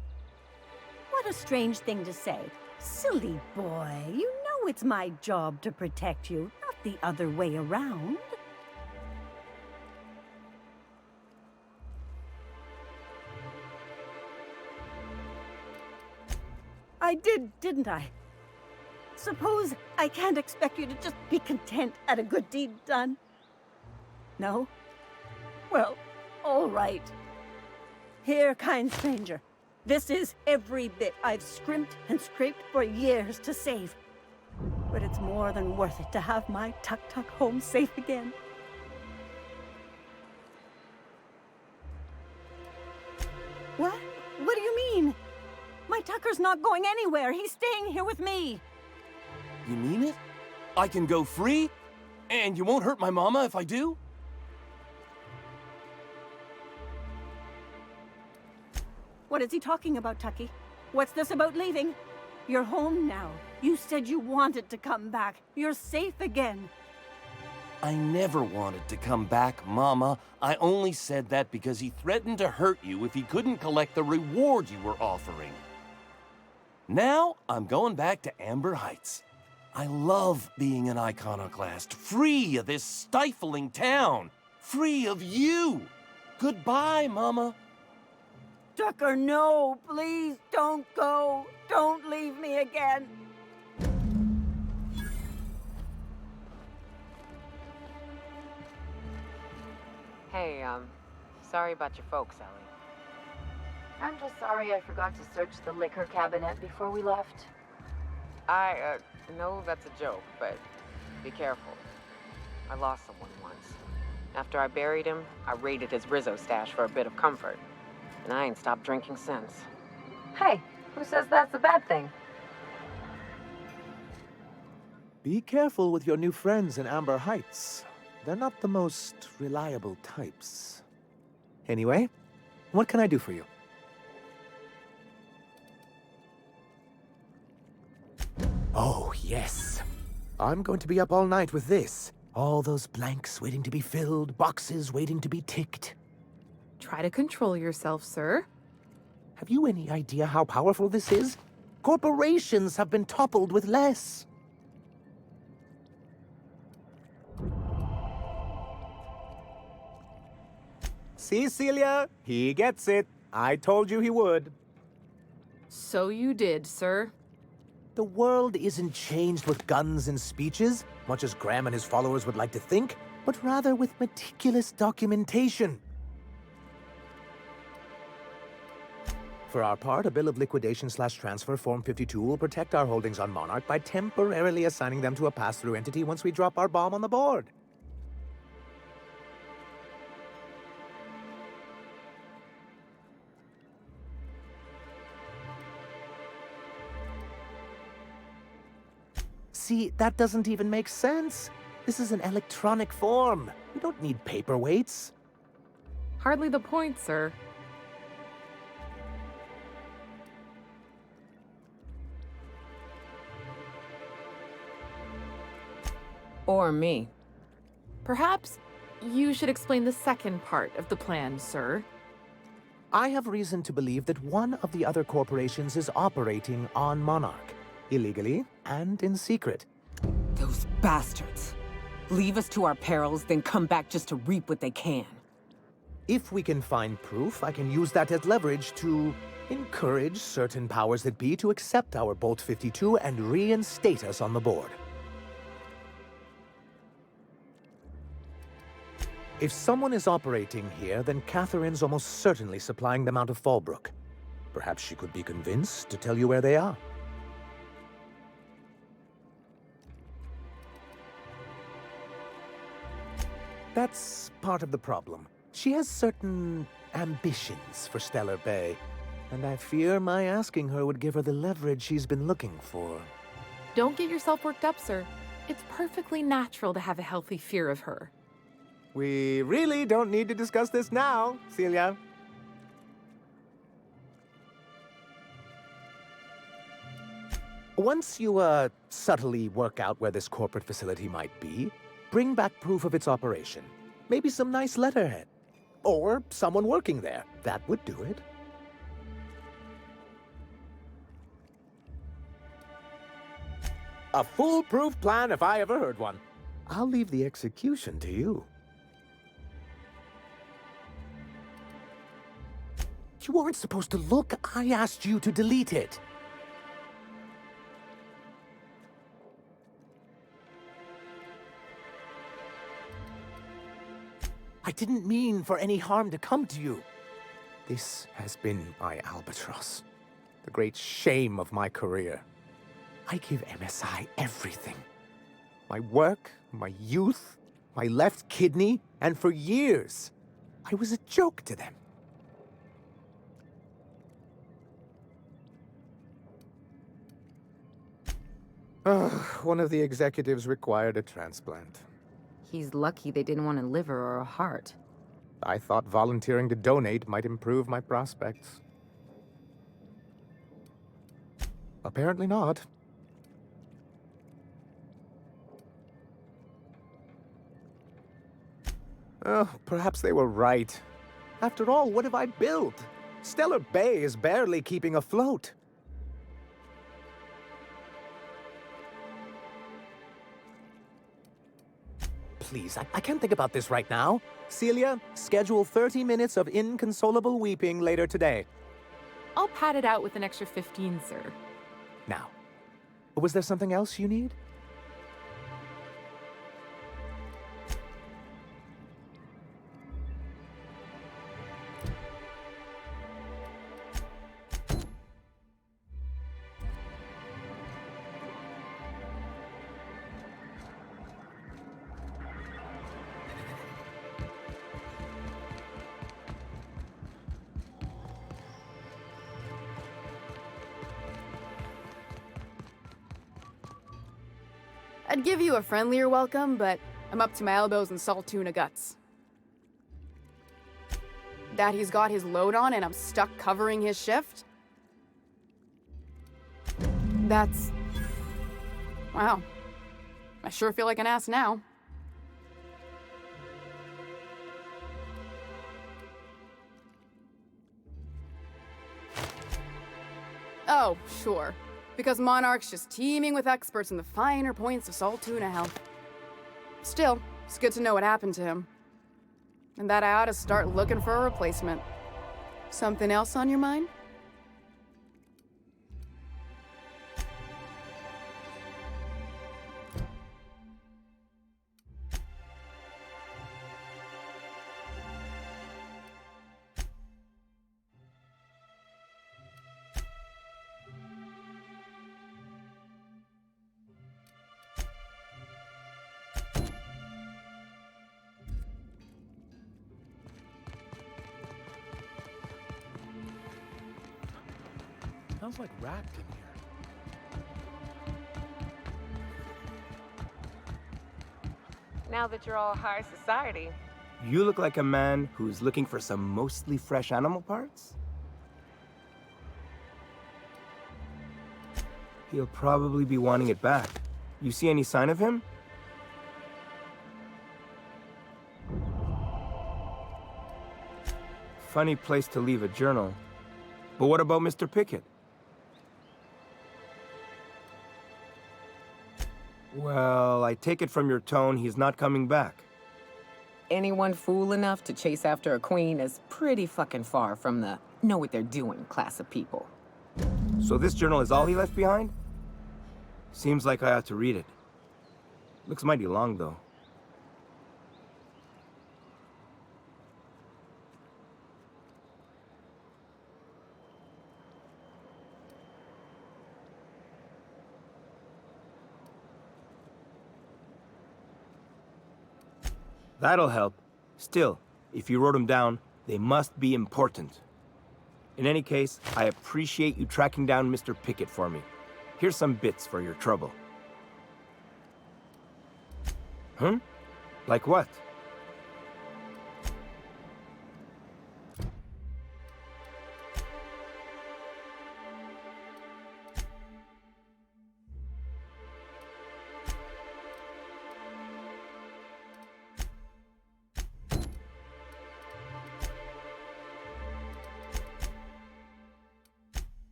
What a strange thing to say. Silly boy, you know it's my job to protect you, not the other way around. I did, didn't I? Suppose I can't expect you to just be content at a good deed done? No? Well, all right. Here, kind stranger. This is every bit I've scrimped and scraped for years to save. But it's more than worth it to have my Tuk-Tuk home safe again. What? What do you mean? My Tucker's not going anywhere. He's staying here with me. You mean it? I can go free? And you won't hurt my mama if I do? What is he talking about, Tucky? What's this about leaving? You're home now. You said you wanted to come back. You're safe again. I never wanted to come back, Mama. I only said that because he threatened to hurt you if he couldn't collect the reward you were offering. Now, I'm going back to Amber Heights. I love being an iconoclast, free of this stifling town, free of you. Goodbye, Mama. Tucker, no, please don't go. Don't leave me again. Hey, sorry about your folks, Ellie. I'm just sorry I forgot to search the liquor cabinet before we left. I know that's a joke, but be careful. I lost someone once. After I buried him, I raided his Rizzo stash for a bit of comfort. And I ain't stopped drinking since. Hey, who says that's a bad thing? Be careful with your new friends in Amber Heights. They're not the most reliable types. Anyway, what can I do for you? Oh, yes. I'm going to be up all night with this. All those blanks waiting to be filled, boxes waiting to be ticked. Try to control yourself, sir. Have you any idea how powerful this is? Corporations have been toppled with less. See, Celia? He gets it. I told you he would. So you did, sir. The world isn't changed with guns and speeches, much as Graham and his followers would like to think, but rather with meticulous documentation. For our part, a bill of liquidation/transfer Form 52 will protect our holdings on Monarch by temporarily assigning them to a pass-through entity once we drop our bomb on the board. See, that doesn't even make sense. This is an electronic form. We don't need paperweights. Hardly the point, sir. Or me. Perhaps you should explain the second part of the plan, sir. I have reason to believe that one of the other corporations is operating on Monarch, illegally and in secret. Those bastards. Leave us to our perils, then come back just to reap what they can. If we can find proof, I can use that as leverage to encourage certain powers that be to accept our Bolt 52 and reinstate us on the board. If someone is operating here, then Catherine's almost certainly supplying them out of Fallbrook. Perhaps she could be convinced to tell you where they are. That's part of the problem. She has certain ambitions for Stellar Bay, and I fear my asking her would give her the leverage she's been looking for. Don't get yourself worked up, sir. It's perfectly natural to have a healthy fear of her. We really don't need to discuss this now, Celia. Once you, subtly work out where this corporate facility might be, bring back proof of its operation. Maybe some nice letterhead. Or someone working there. That would do it. A foolproof plan if I ever heard one. I'll leave the execution to you. You weren't supposed to look. I asked you to delete it. I didn't mean for any harm to come to you. This has been my albatross. The great shame of my career. I give MSI everything. My work, my youth, my left kidney, and for years, I was a joke to them. One of the executives required a transplant. He's lucky they didn't want a liver or a heart. I thought volunteering to donate might improve my prospects. Apparently not. Oh, perhaps they were right. After all, what have I built? Stellar Bay is barely keeping afloat. Please, I can't think about this right now. Celia, schedule 30 minutes of inconsolable weeping later today. I'll pad it out with an extra 15, sir. Now, was there something else you need? I'd give you a friendlier welcome, but I'm up to my elbows in salt tuna guts. Daddy's got his load on and I'm stuck covering his shift? That's... wow. I sure feel like an ass now. Oh, sure. Because Monarch's just teeming with experts in the finer points of salt tuna health. Still, it's good to know what happened to him. And that I ought to start looking for a replacement. Something else on your mind? Smells like wrapped in here. Now that you're all high society, You look like a man who's looking for some mostly fresh animal parts? He'll probably be wanting it back. You see any sign of him? Funny place to leave a journal. But what about Mr. Pickett? Well, I take it from your tone he's not coming back. anyone fool enough to chase after a queen is pretty fucking far from the know what they're doing class of people. So this journal is all he left behind? Seems like I ought to read it. Looks mighty long, though. That'll help. Still, if you wrote them down, they must be important. In any case, I appreciate you tracking down Mr. Pickett for me. Here's some bits for your trouble. Like what?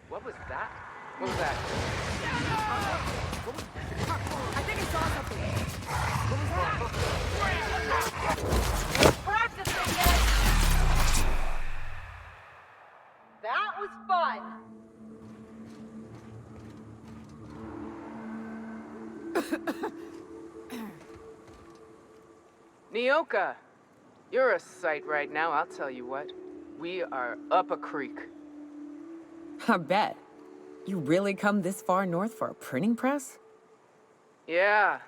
What was that? What was that? I think I saw something. What was that? Practicing it! That was fun! Nyoka, you're a sight right now, I'll tell you what. We are up a creek. I bet. You really come this far north for a printing press? Yeah,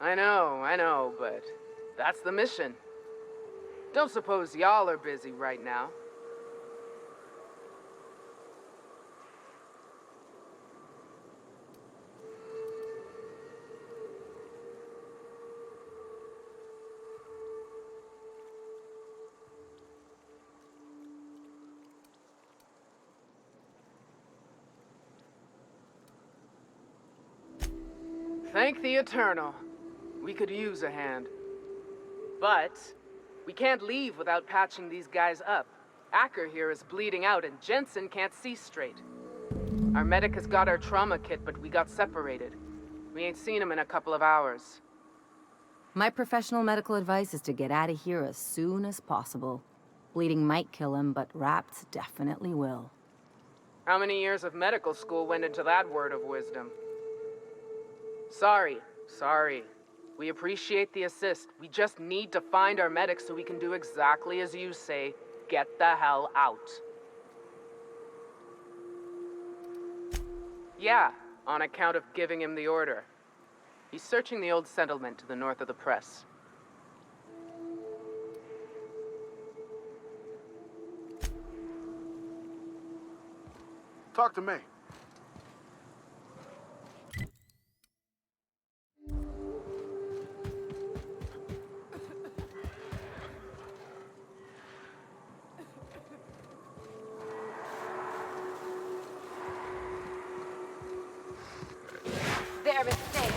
I know, but that's the mission. Don't suppose y'all are busy right now. Thank the Eternal. We could use a hand. But we can't leave without patching these guys up. Acker here is bleeding out and Jensen can't see straight. Our medic has got our trauma kit, but we got separated. We ain't seen him in a couple of hours. My professional medical advice is to get out of here as soon as possible. Bleeding might kill him, but Raps definitely will. How many years of medical school went into that word of wisdom? Sorry. We appreciate the assist. We just need to find our medic so we can do exactly as you say. Get the hell out. Yeah, on account of giving him the order. He's searching the old settlement to the north of the press. Talk to me. Their mistake.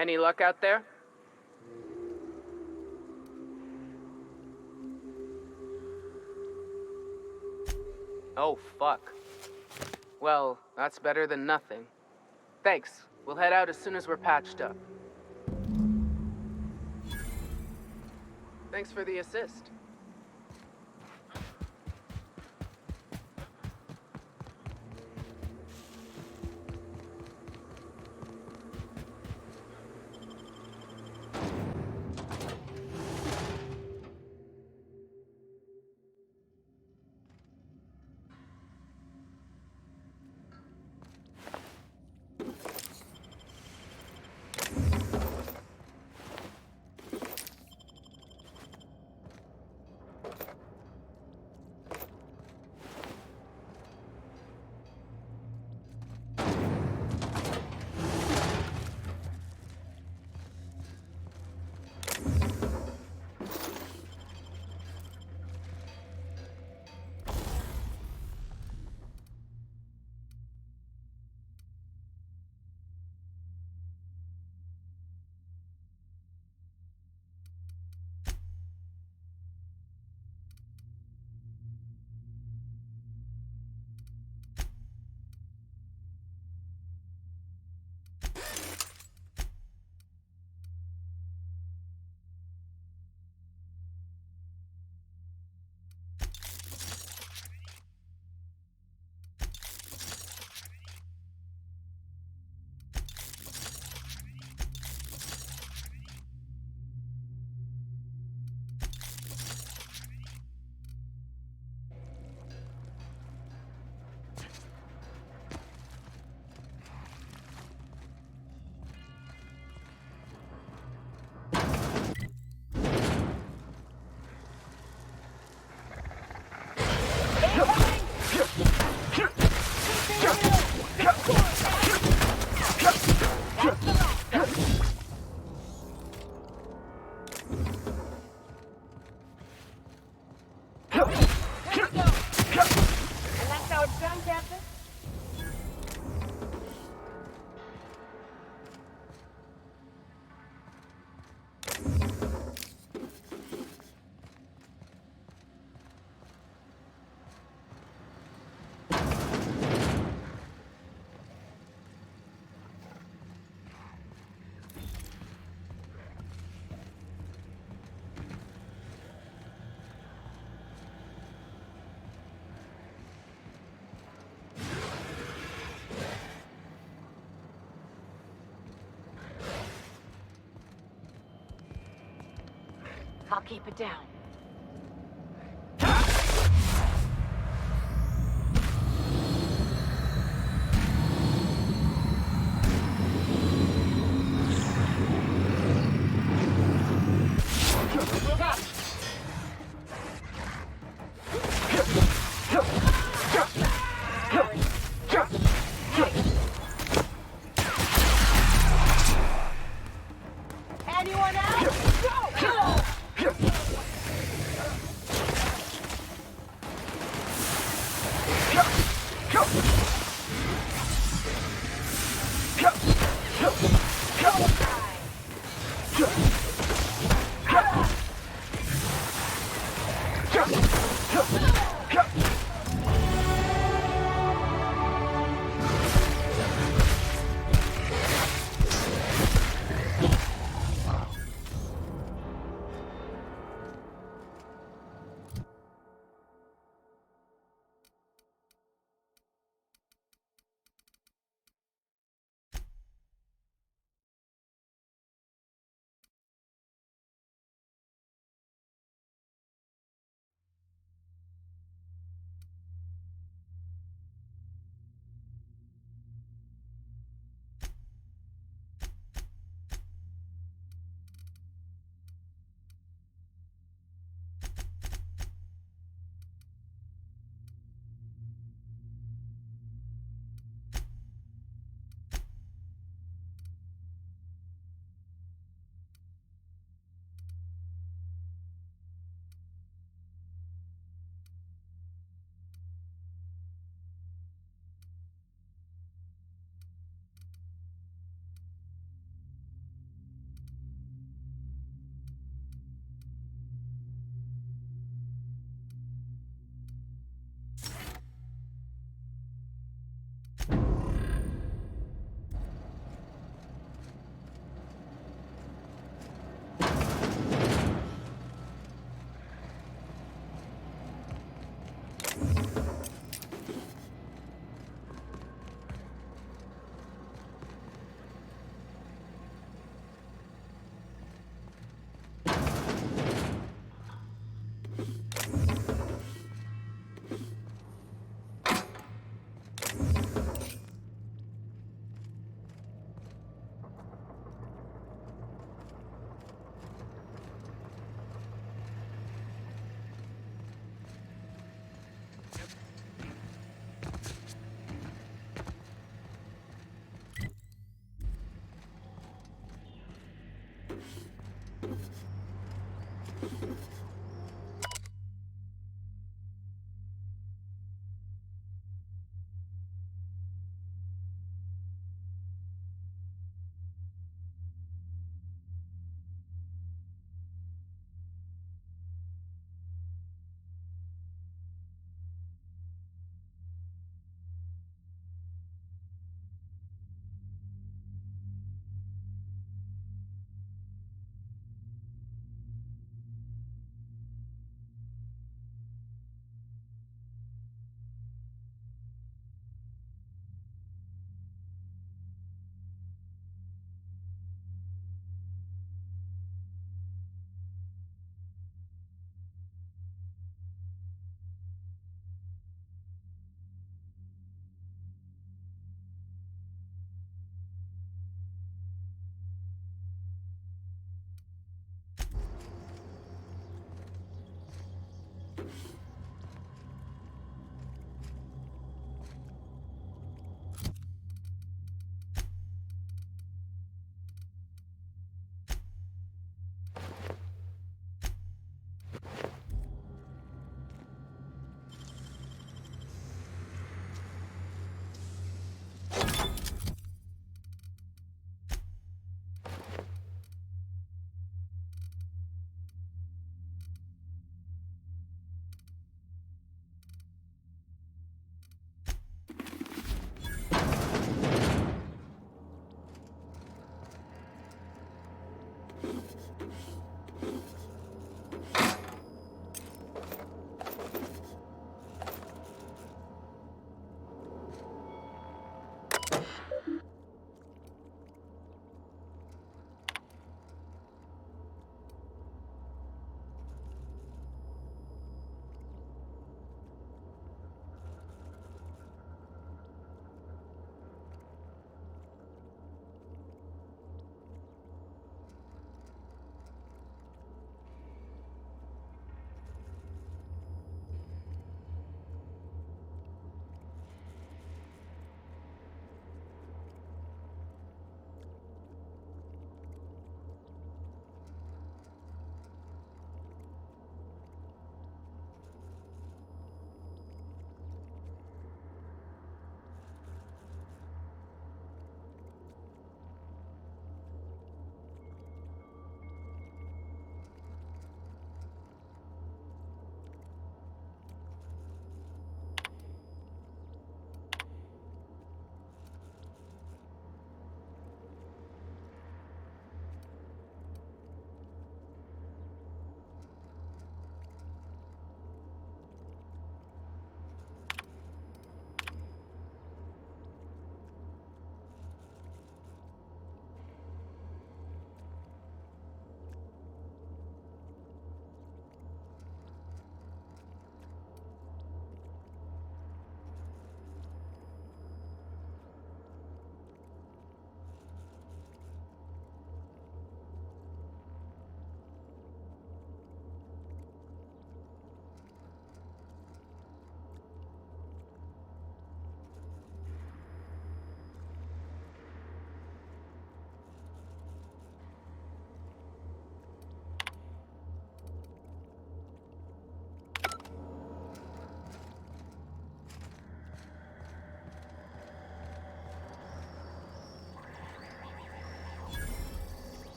Any luck out there? Oh, fuck. Well, that's better than nothing. Thanks. We'll head out as soon as we're patched up. Thanks for the assist. I'll keep it down. Anyone else? Go!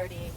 party.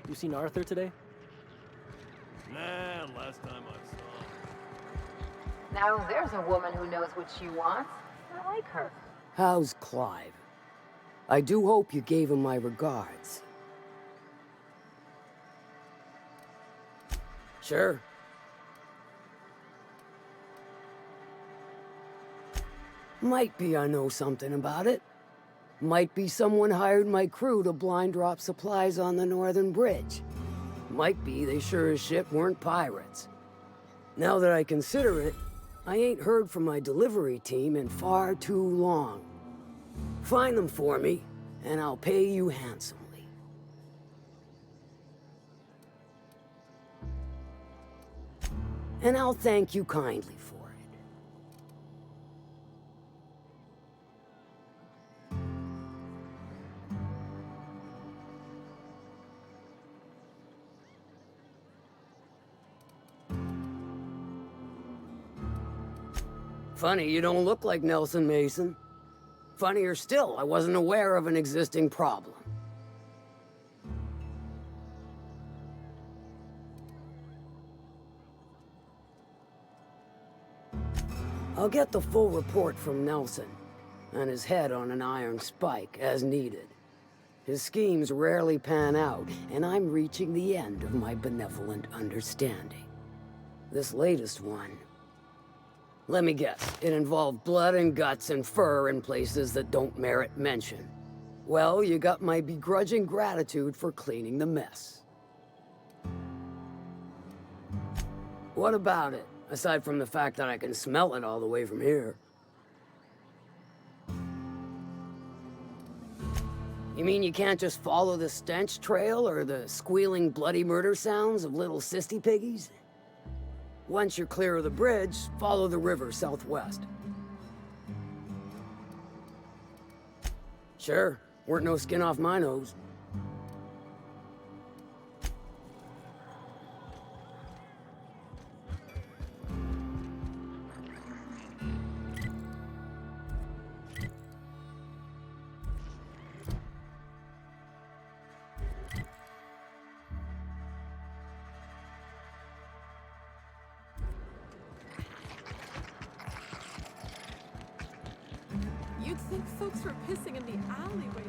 You seen Arthur today? Nah, last time I saw him. Now there's a woman who knows what she wants. I like her. How's Clive? I do hope you gave him my regards. Sure. Might be I know something about it. Might be someone hired my crew to blind drop supplies on the Northern Bridge. Might be they sure as shit weren't pirates. Now that I consider it, I ain't heard from my delivery team in far too long. Find them for me, and I'll pay you handsomely. And I'll thank you kindly for it. Funny, you don't look like Nelson Mason. Funnier still, I wasn't aware of an existing problem. I'll get the full report from Nelson, and his head on an iron spike, as needed. His schemes rarely pan out, and I'm reaching the end of my benevolent understanding. This latest one... Let me guess, it involved blood and guts and fur in places that don't merit mention. Well, you got my begrudging gratitude for cleaning the mess. What about it, aside from the fact that I can smell it all the way from here? You mean you can't just follow the stench trail or the squealing bloody murder sounds of little sissy piggies? Once you're clear of the bridge, follow the river southwest. Sure, weren't no skin off my nose. You'd think folks were pissing in the alleyways.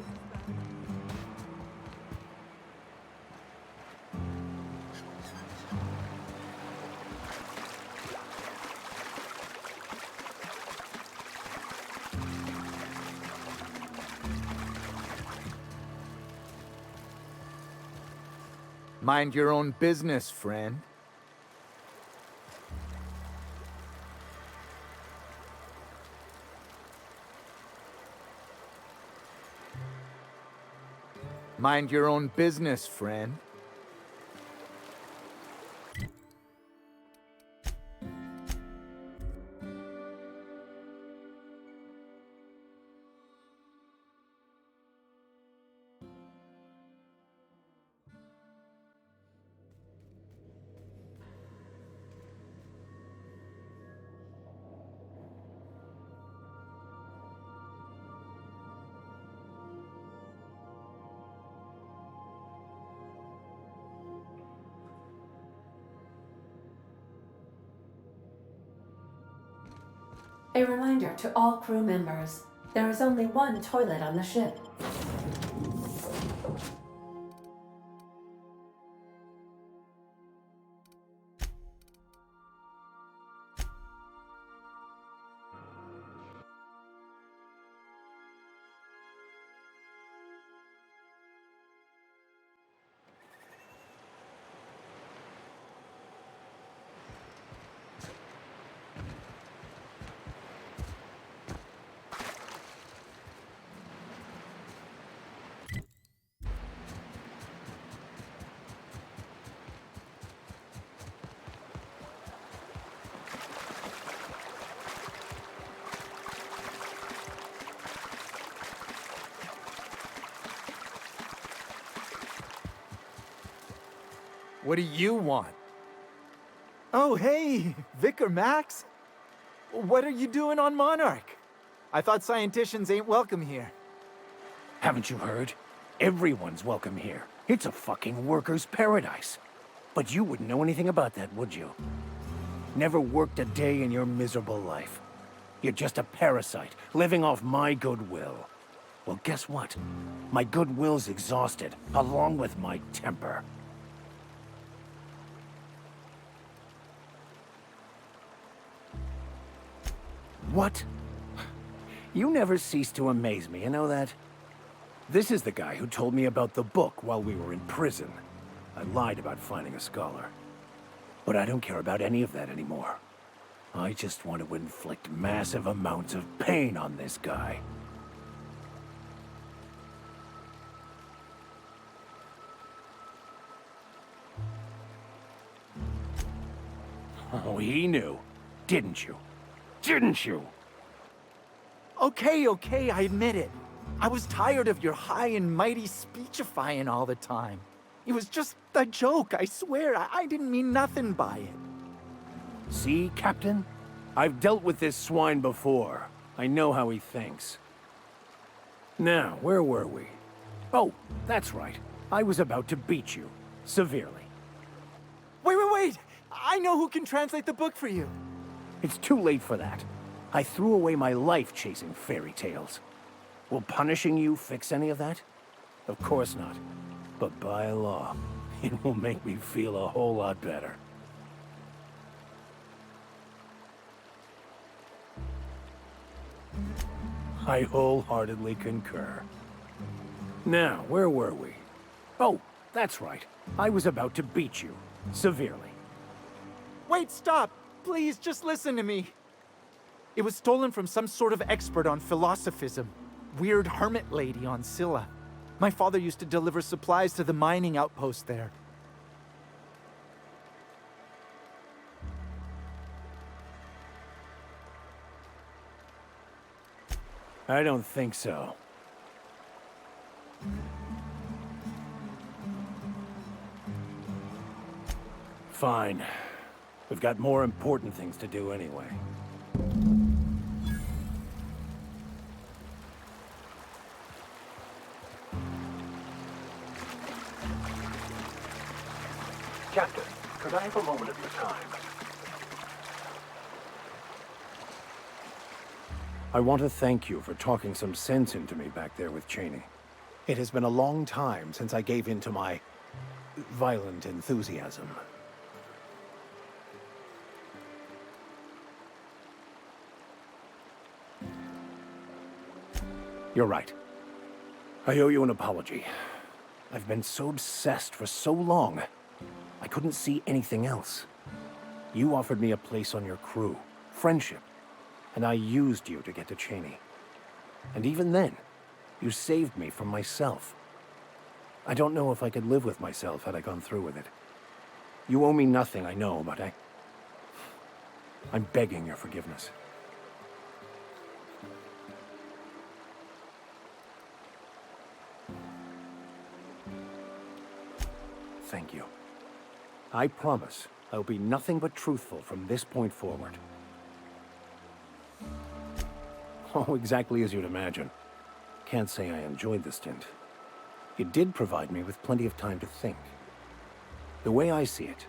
Mind your own business, friend. Mind your own business, friend. A reminder to all crew members, there is only one toilet on the ship. What do you want? Oh, hey, Vicar Max. What are you doing on Monarch? I thought scienticians ain't welcome here. Haven't you heard? Everyone's welcome here, It's a fucking worker's paradise. But you wouldn't know anything about that, would you? Never worked a day in your miserable life. You're just a parasite, living off my goodwill. Well, guess what? My goodwill's exhausted, along with my temper. What? You never cease to amaze me, you know that? This is the guy who told me about the book while we were in prison. I lied about finding a scholar. But I don't care about any of that anymore. I just want to inflict massive amounts of pain on this guy. Oh, he knew. Didn't you? Didn't you? Okay, I admit it. I was tired of your high and mighty speechifying all the time. It was just a joke, I swear. I didn't mean nothing by it. See, Captain? I've dealt with this swine before. I know how he thinks. Now, where were we? Oh, that's right. I was about to beat you. Severely. Wait! I know who can translate the book for you. It's too late for that. I threw away my life chasing fairy tales. Will punishing you fix any of that? Of course not. But by law, it will make me feel a whole lot better. I wholeheartedly concur. Now, where were we? Oh, that's right. I was about to beat you. Severely. Wait, stop! Please, just listen to me. It was stolen from some sort of expert on philosophism. Weird hermit lady on Scylla. My father used to deliver supplies to the mining outpost there. I don't think so. Fine. We've got more important things to do anyway. Captain, could I have a moment of your time? I want to thank you for talking some sense into me back there with Cheney. It has been a long time since I gave in to my violent enthusiasm. You're right. I owe you an apology. I've been so obsessed for so long, I couldn't see anything else. You offered me a place on your crew, friendship, and I used you to get to Cheney. And even then, you saved me from myself. I don't know if I could live with myself had I gone through with it. You owe me nothing, I know, but I'm begging your forgiveness. Thank you. I promise I'll be nothing but truthful from this point forward. Oh, exactly as you'd imagine. Can't say I enjoyed the stint. It did provide me with plenty of time to think. The way I see it,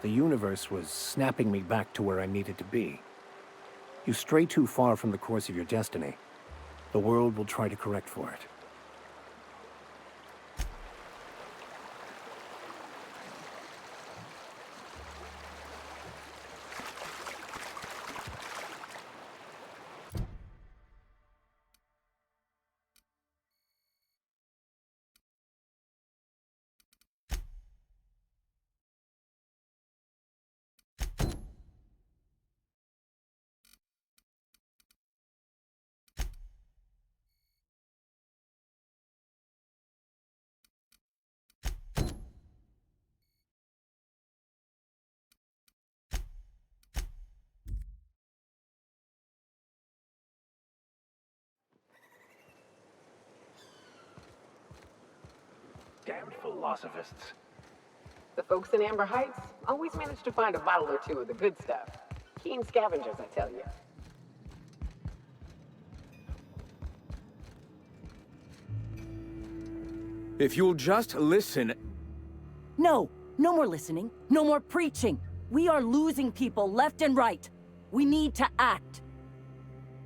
the universe was snapping me back to where I needed to be. You stray too far from the course of your destiny, the world will try to correct for it. Damned philosophists. The folks in Amber Heights always manage to find a bottle or two of the good stuff. Keen scavengers, I tell you. If you'll just listen... No! No more listening. No more preaching. We are losing people left and right. We need to act.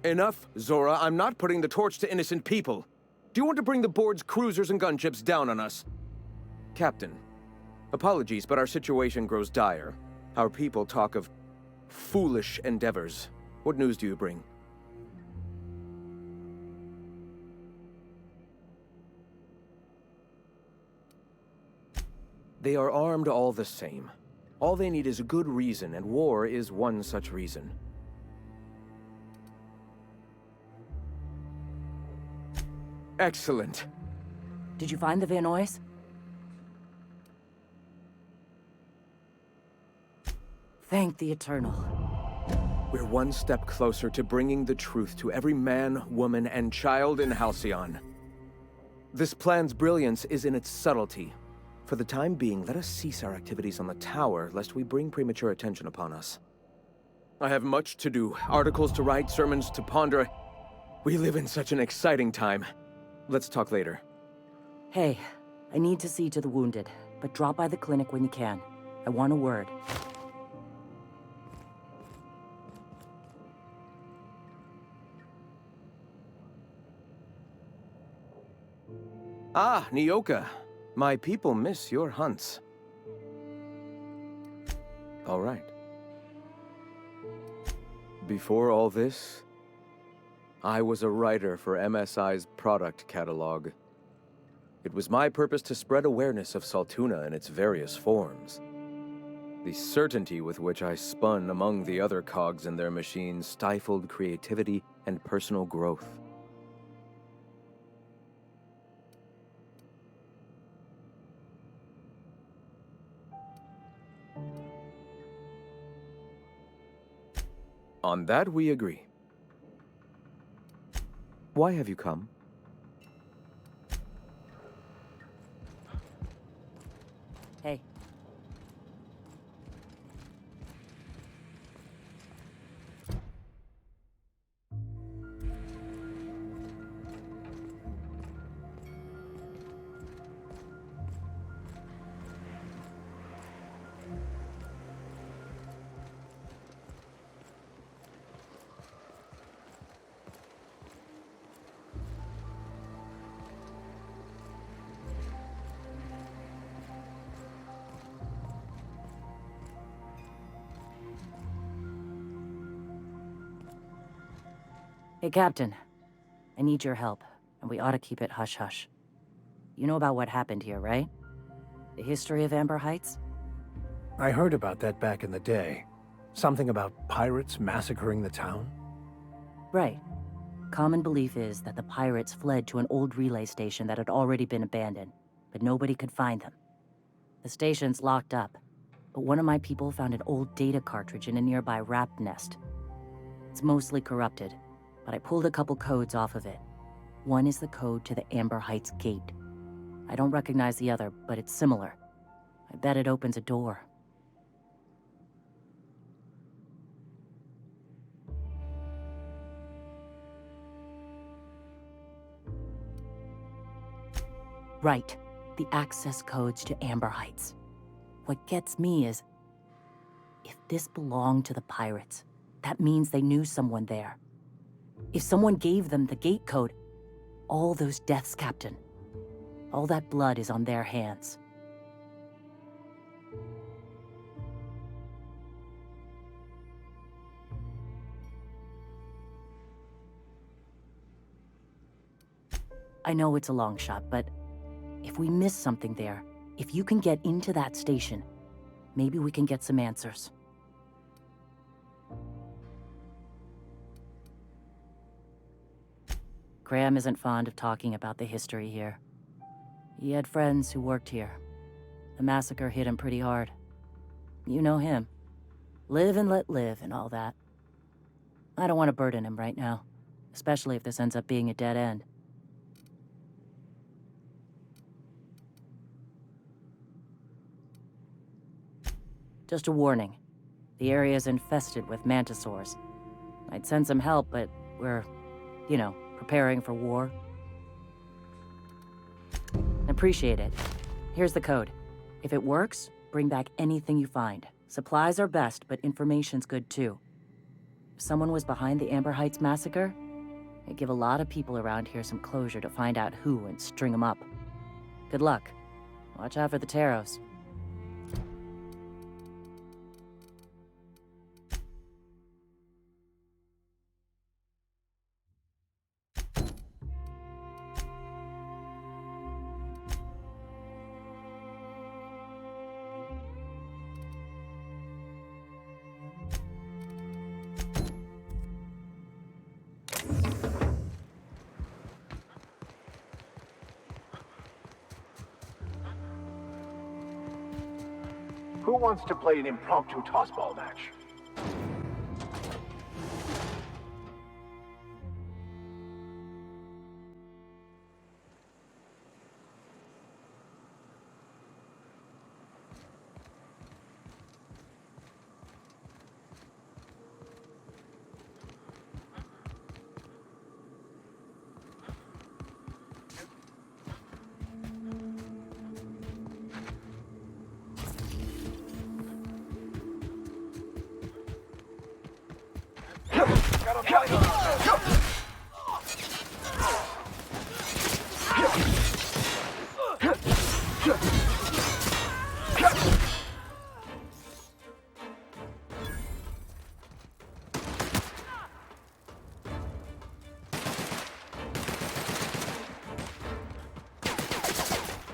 Enough, Zora. I'm not putting the torch to innocent people. Do you want to bring the board's cruisers and gunships down on us? Captain, apologies, but our situation grows dire. Our people talk of foolish endeavors. What news do you bring? They are armed all the same. All they need is a good reason, and war is one such reason. Excellent. Did you find the Vanoys? Thank the Eternal. We're one step closer to bringing the truth to every man, woman, and child in Halcyon. This plan's brilliance is in its subtlety. For the time being, let us cease our activities on the tower, lest we bring premature attention upon us. I have much to do, articles to write, sermons to ponder. We live in such an exciting time. Let's talk later. Hey, I need to see to the wounded, but drop by the clinic when you can. I want a word. Ah, Nyoka. My people miss your hunts. All right. Before all this, I was a writer for MSI's product catalog. It was my purpose to spread awareness of Saltuna in its various forms. The certainty with which I spun among the other cogs in their machine stifled creativity and personal growth. On that we agree. Why have you come? Hey. Hey, Captain. I need your help, and we ought to keep it hush-hush. You know about what happened here, right? The history of Amber Heights? I heard about that back in the day. Something about pirates massacring the town? Right. Common belief is that the pirates fled to an old relay station that had already been abandoned, but nobody could find them. The station's locked up, but one of my people found an old data cartridge in a nearby rat nest. It's mostly corrupted, but I pulled a couple codes off of it. One is the code to the Amber Heights gate. I don't recognize the other, but it's similar. I bet it opens a door. Right. The access codes to Amber Heights. What gets me is, if this belonged to the pirates, that means they knew someone there. If someone gave them the gate code, all those deaths, Captain, all that blood is on their hands. I know it's a long shot, but if we miss something there, if you can get into that station, maybe we can get some answers. Graham isn't fond of talking about the history here. He had friends who worked here. The massacre hit him pretty hard. You know him. Live and let live and all that. I don't want to burden him right now, especially if this ends up being a dead end. Just a warning. The area is infested with mantisaurs. I'd send some help, but we're, preparing for war. And Appreciate it. Here's the code. If it works, bring back anything you find. Supplies are best, but information's good too. If someone was behind the Amber Heights massacre, it'd give a lot of people around here some closure to find out who and string them up. Good luck. Watch out for the Taros. Who wants to play an impromptu tossball match?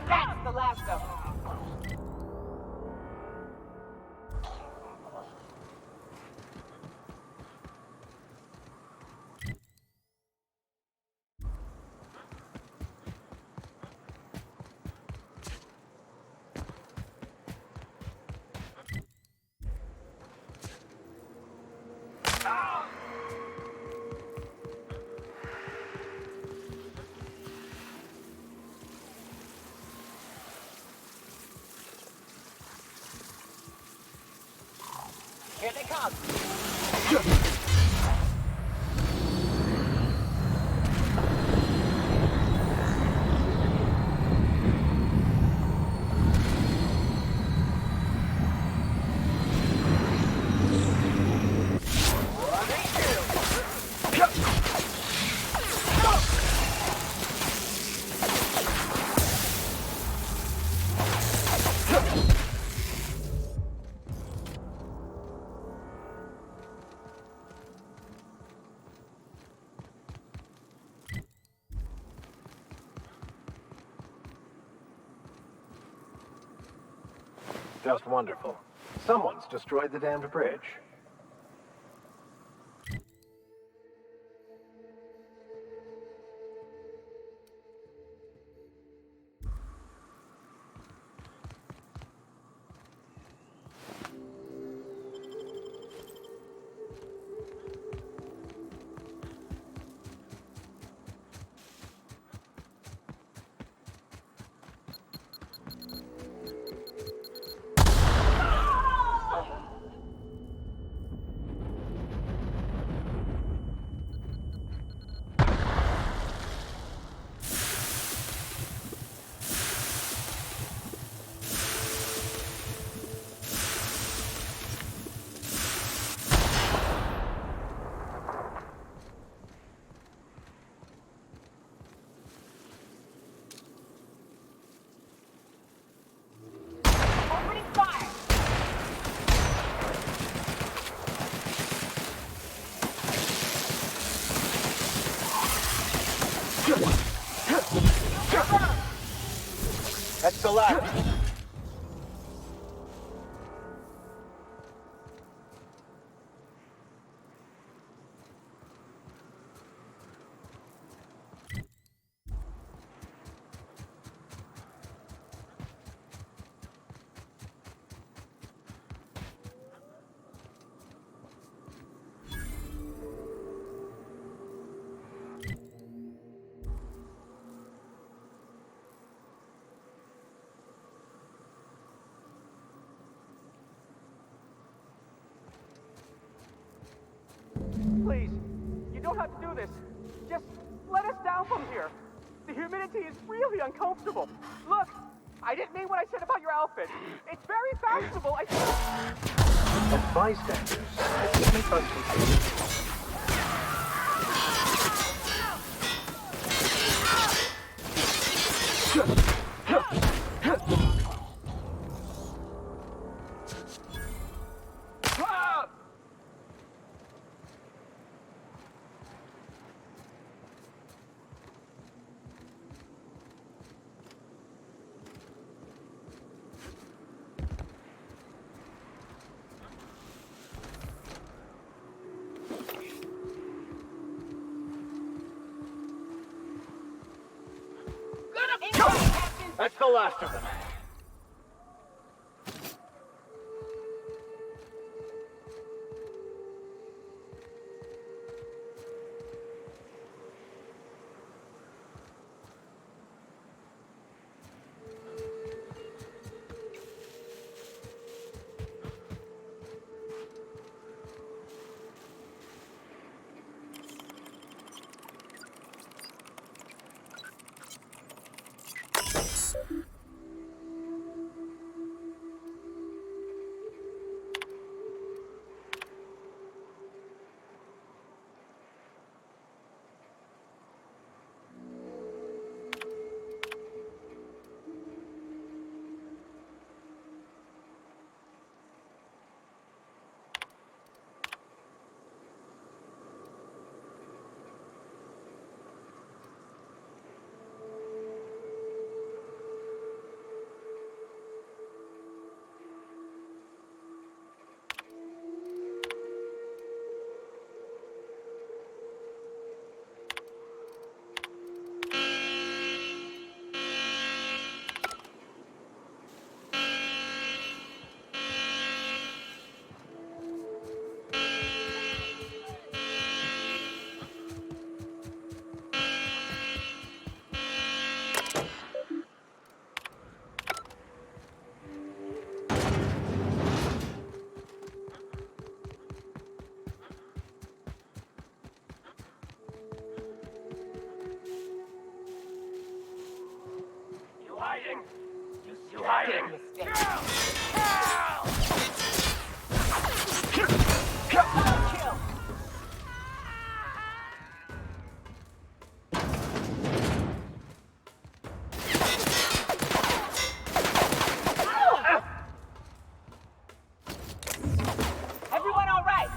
That's the last of them. Here they come. Just wonderful. Someone's destroyed the damned bridge. That's the last. Please, you don't have to do this. Just let us down from here. humidity is really uncomfortable. Look, I didn't mean what I said about your outfit. It's very fashionable. As bystanders, let me touch That's the last of them. You hiding? Everyone all right?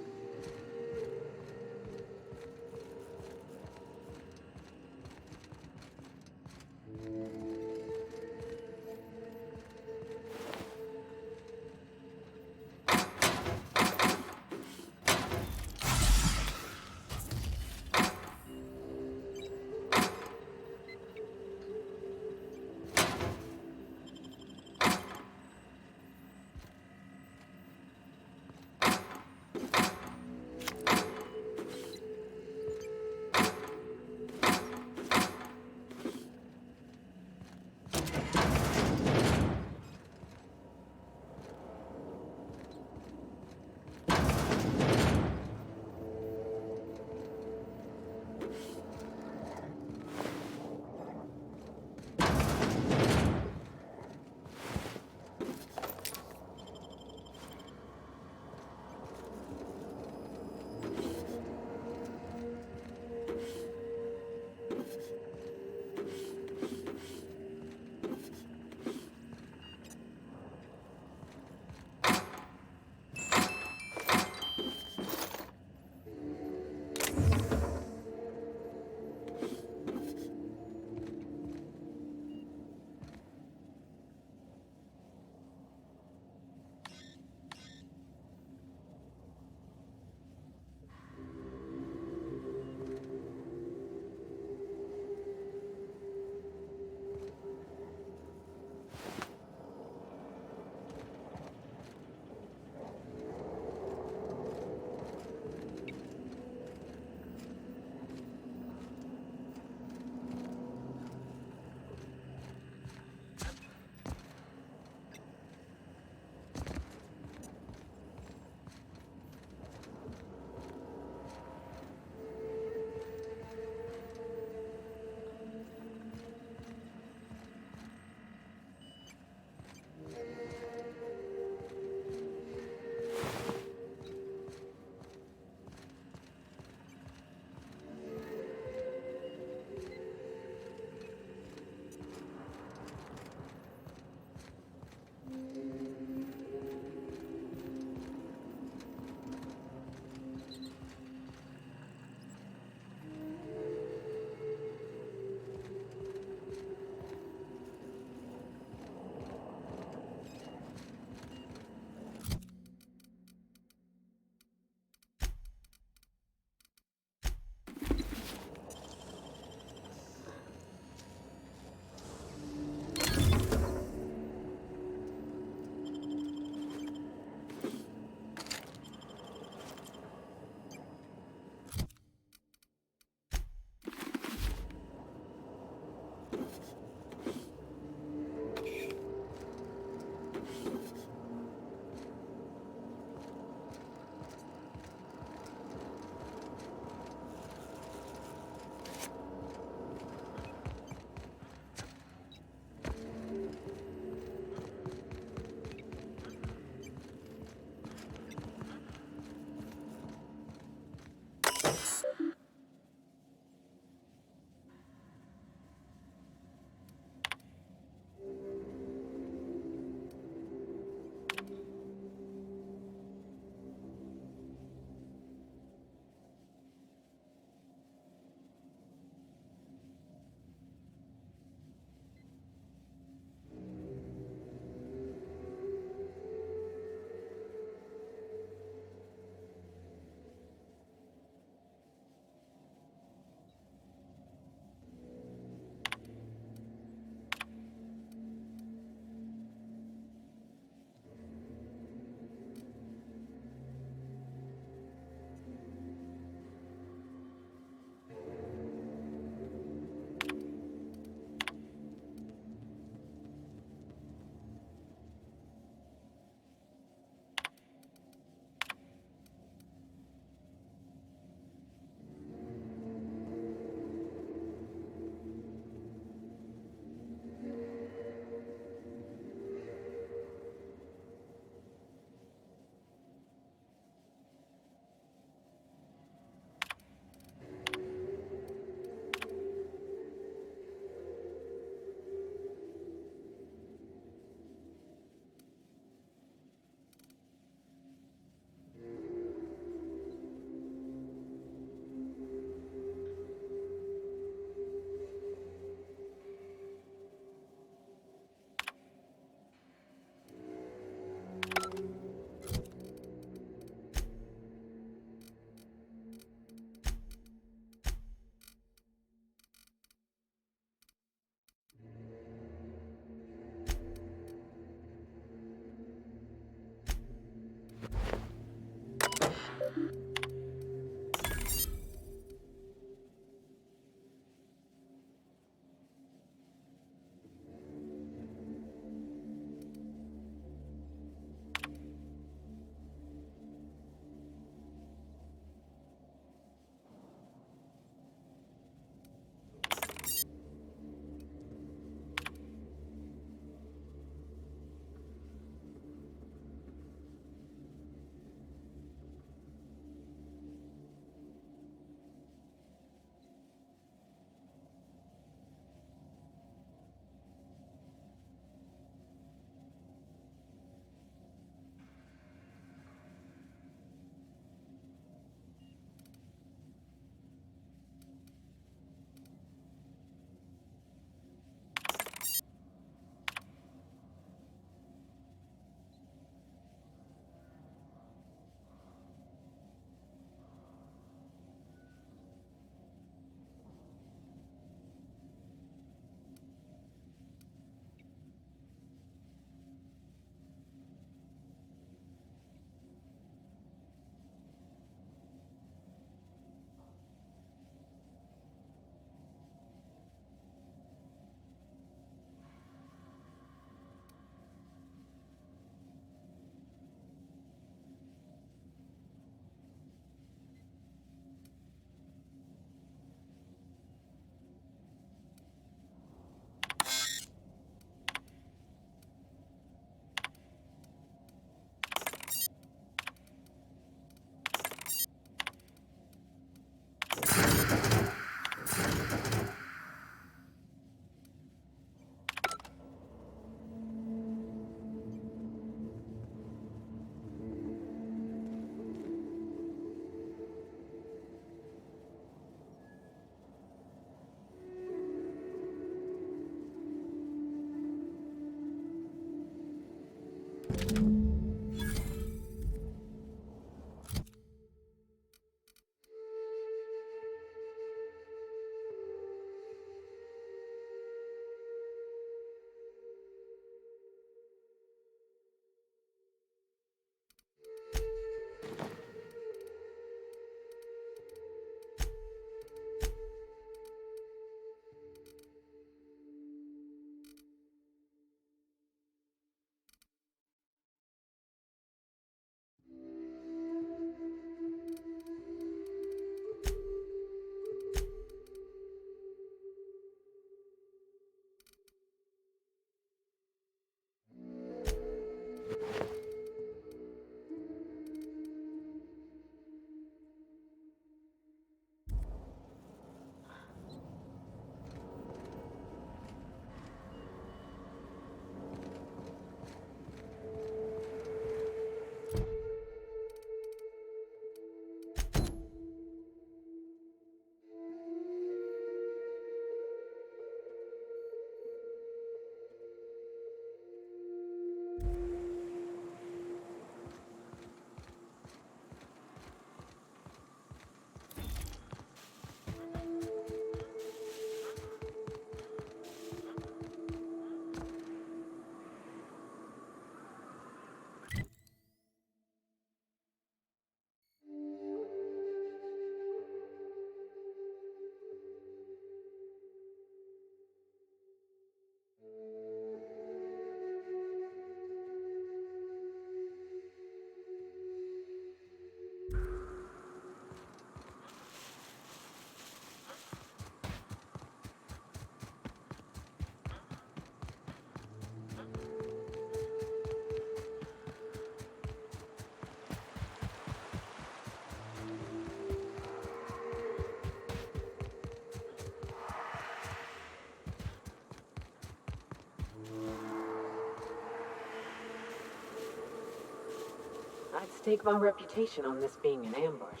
I'd stake my reputation on this being an ambush.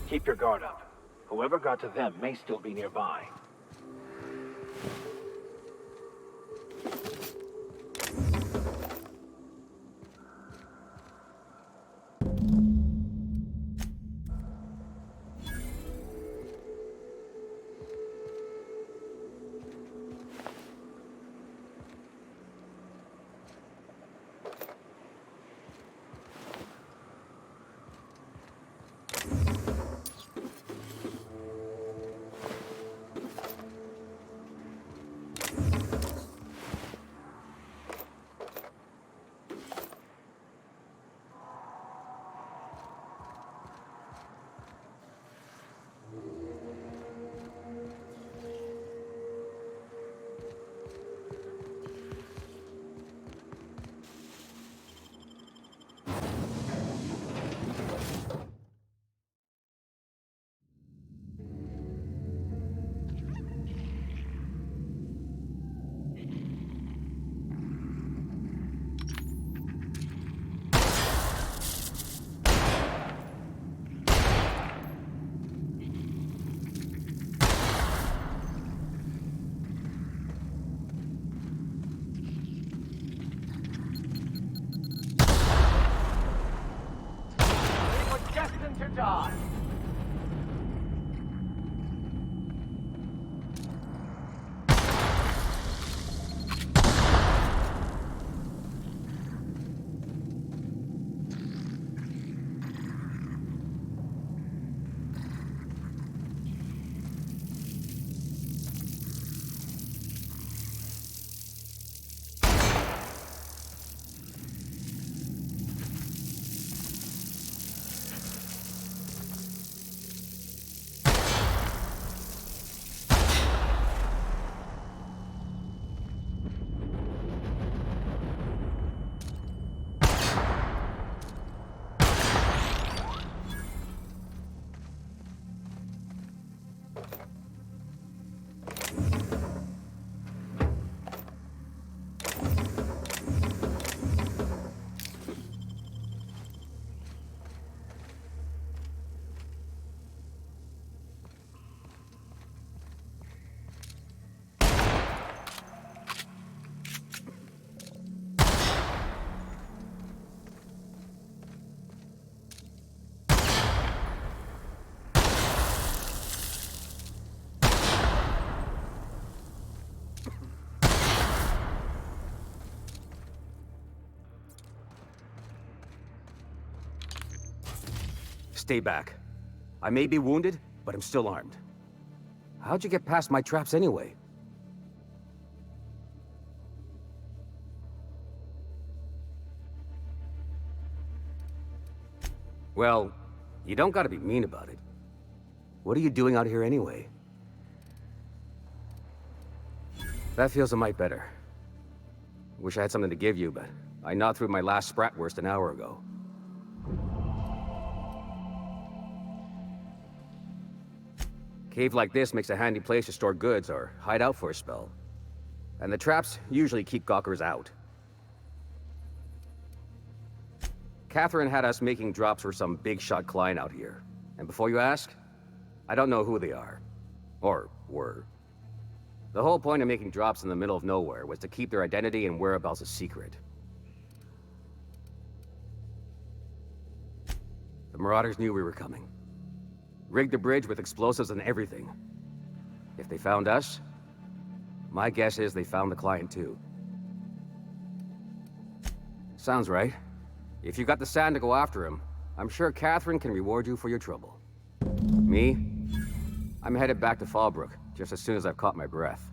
Keep your guard up. Whoever got to them may still be nearby. To die. Stay back. I may be wounded, but I'm still armed. How'd you get past my traps anyway? Well, you don't gotta be mean about it. What are you doing out here anyway? That feels a mite better. Wish I had something to give you, but I gnawed through my last Spratwurst an hour ago. Cave like this makes a handy place to store goods or hide out for a spell. And the traps usually keep gawkers out. Catherine had us making drops for some big-shot client out here. And before you ask, I don't know who they are. Or were. The whole point of making drops in the middle of nowhere was to keep their identity and whereabouts a secret. The Marauders knew we were coming. Rigged the bridge with explosives and everything. If they found us, my guess is they found the client too. Sounds right. If you got the sand to go after him, I'm sure Catherine can reward you for your trouble. Me? I'm headed back to Fallbrook, just as soon as I've caught my breath.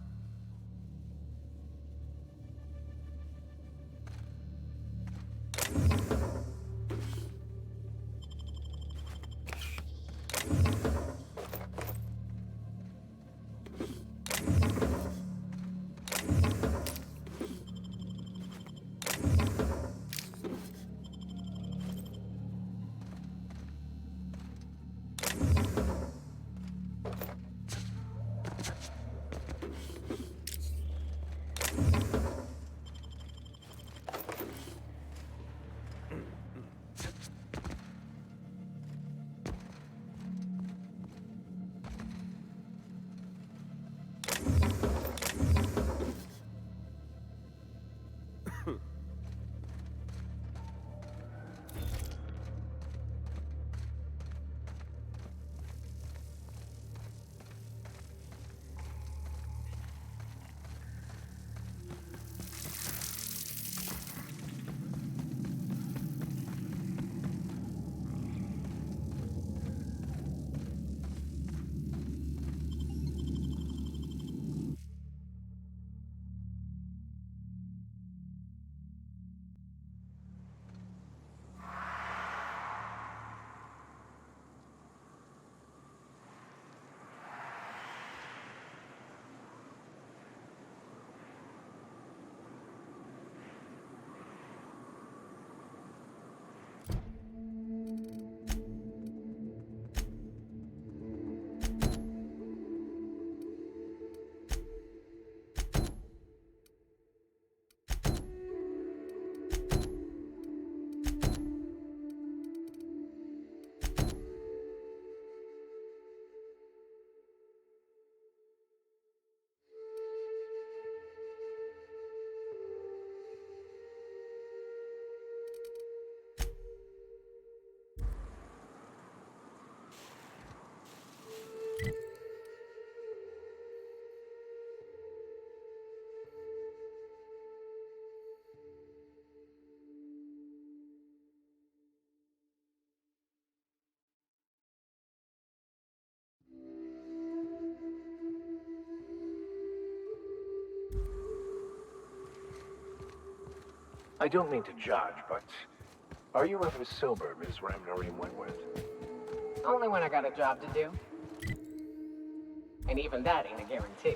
I don't mean to judge, but are you ever sober, Ms. Ramnoreen Wentworth? Only when I got a job to do. And even that ain't a guarantee.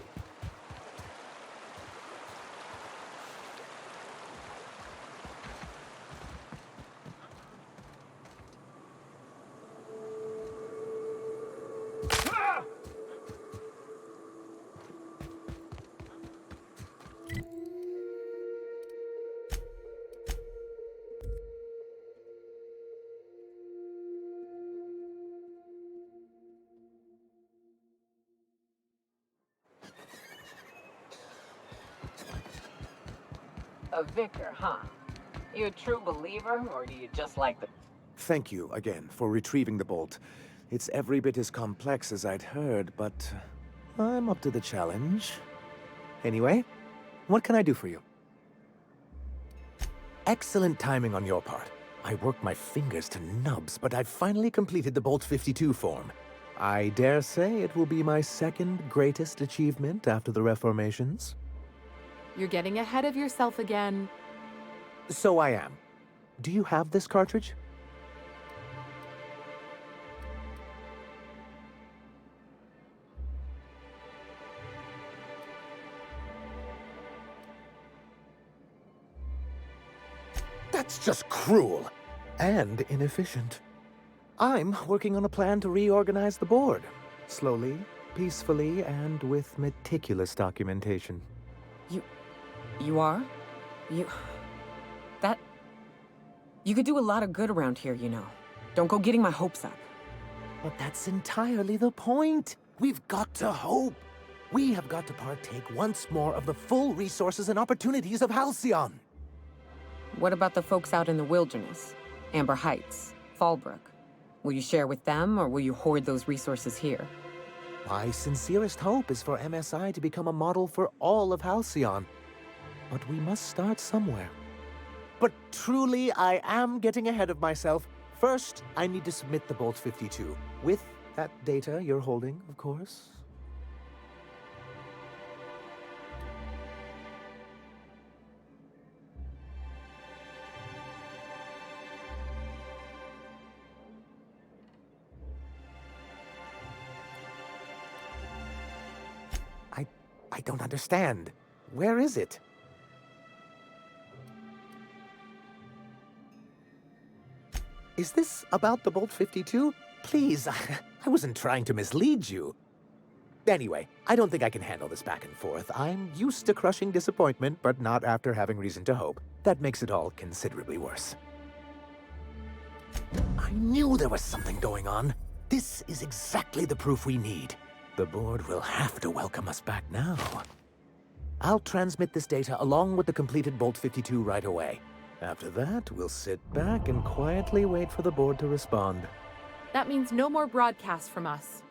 A vicar, huh? You a true believer, or do you just like the... Thank you again for retrieving the bolt. It's every bit as complex as I'd heard, but I'm up to the challenge. Anyway, what can I do for you? Excellent timing on your part. I worked my fingers to nubs, but I've finally completed the Bolt 52 form. I dare say it will be my second greatest achievement after the Reformations. You're getting ahead of yourself again. So I am. Do you have this cartridge? That's just cruel and inefficient. I'm working on a plan to reorganize the board. Slowly, peacefully, and with meticulous documentation. You are? You could do a lot of good around here, you know. Don't go getting my hopes up. But that's entirely the point. We've got to hope. We have got to partake once more of the full resources and opportunities of Halcyon. What about the folks out in the wilderness? Amber Heights, Fallbrook. Will you share with them, or will you hoard those resources here? My sincerest hope is for MSI to become a model for all of Halcyon. But we must start somewhere. But truly, I am getting ahead of myself. First, I need to submit the Bolt 52. With that data you're holding, of course. I don't understand. Where is it? Is this about the Bolt 52? Please, I wasn't trying to mislead you. Anyway, I don't think I can handle this back and forth. I'm used to crushing disappointment, but not after having reason to hope. That makes it all considerably worse. I knew there was something going on. This is exactly the proof we need. The board will have to welcome us back now. I'll transmit this data along with the completed Bolt 52 right away. After that, we'll sit back and quietly wait for the board to respond. That means no more broadcasts from us.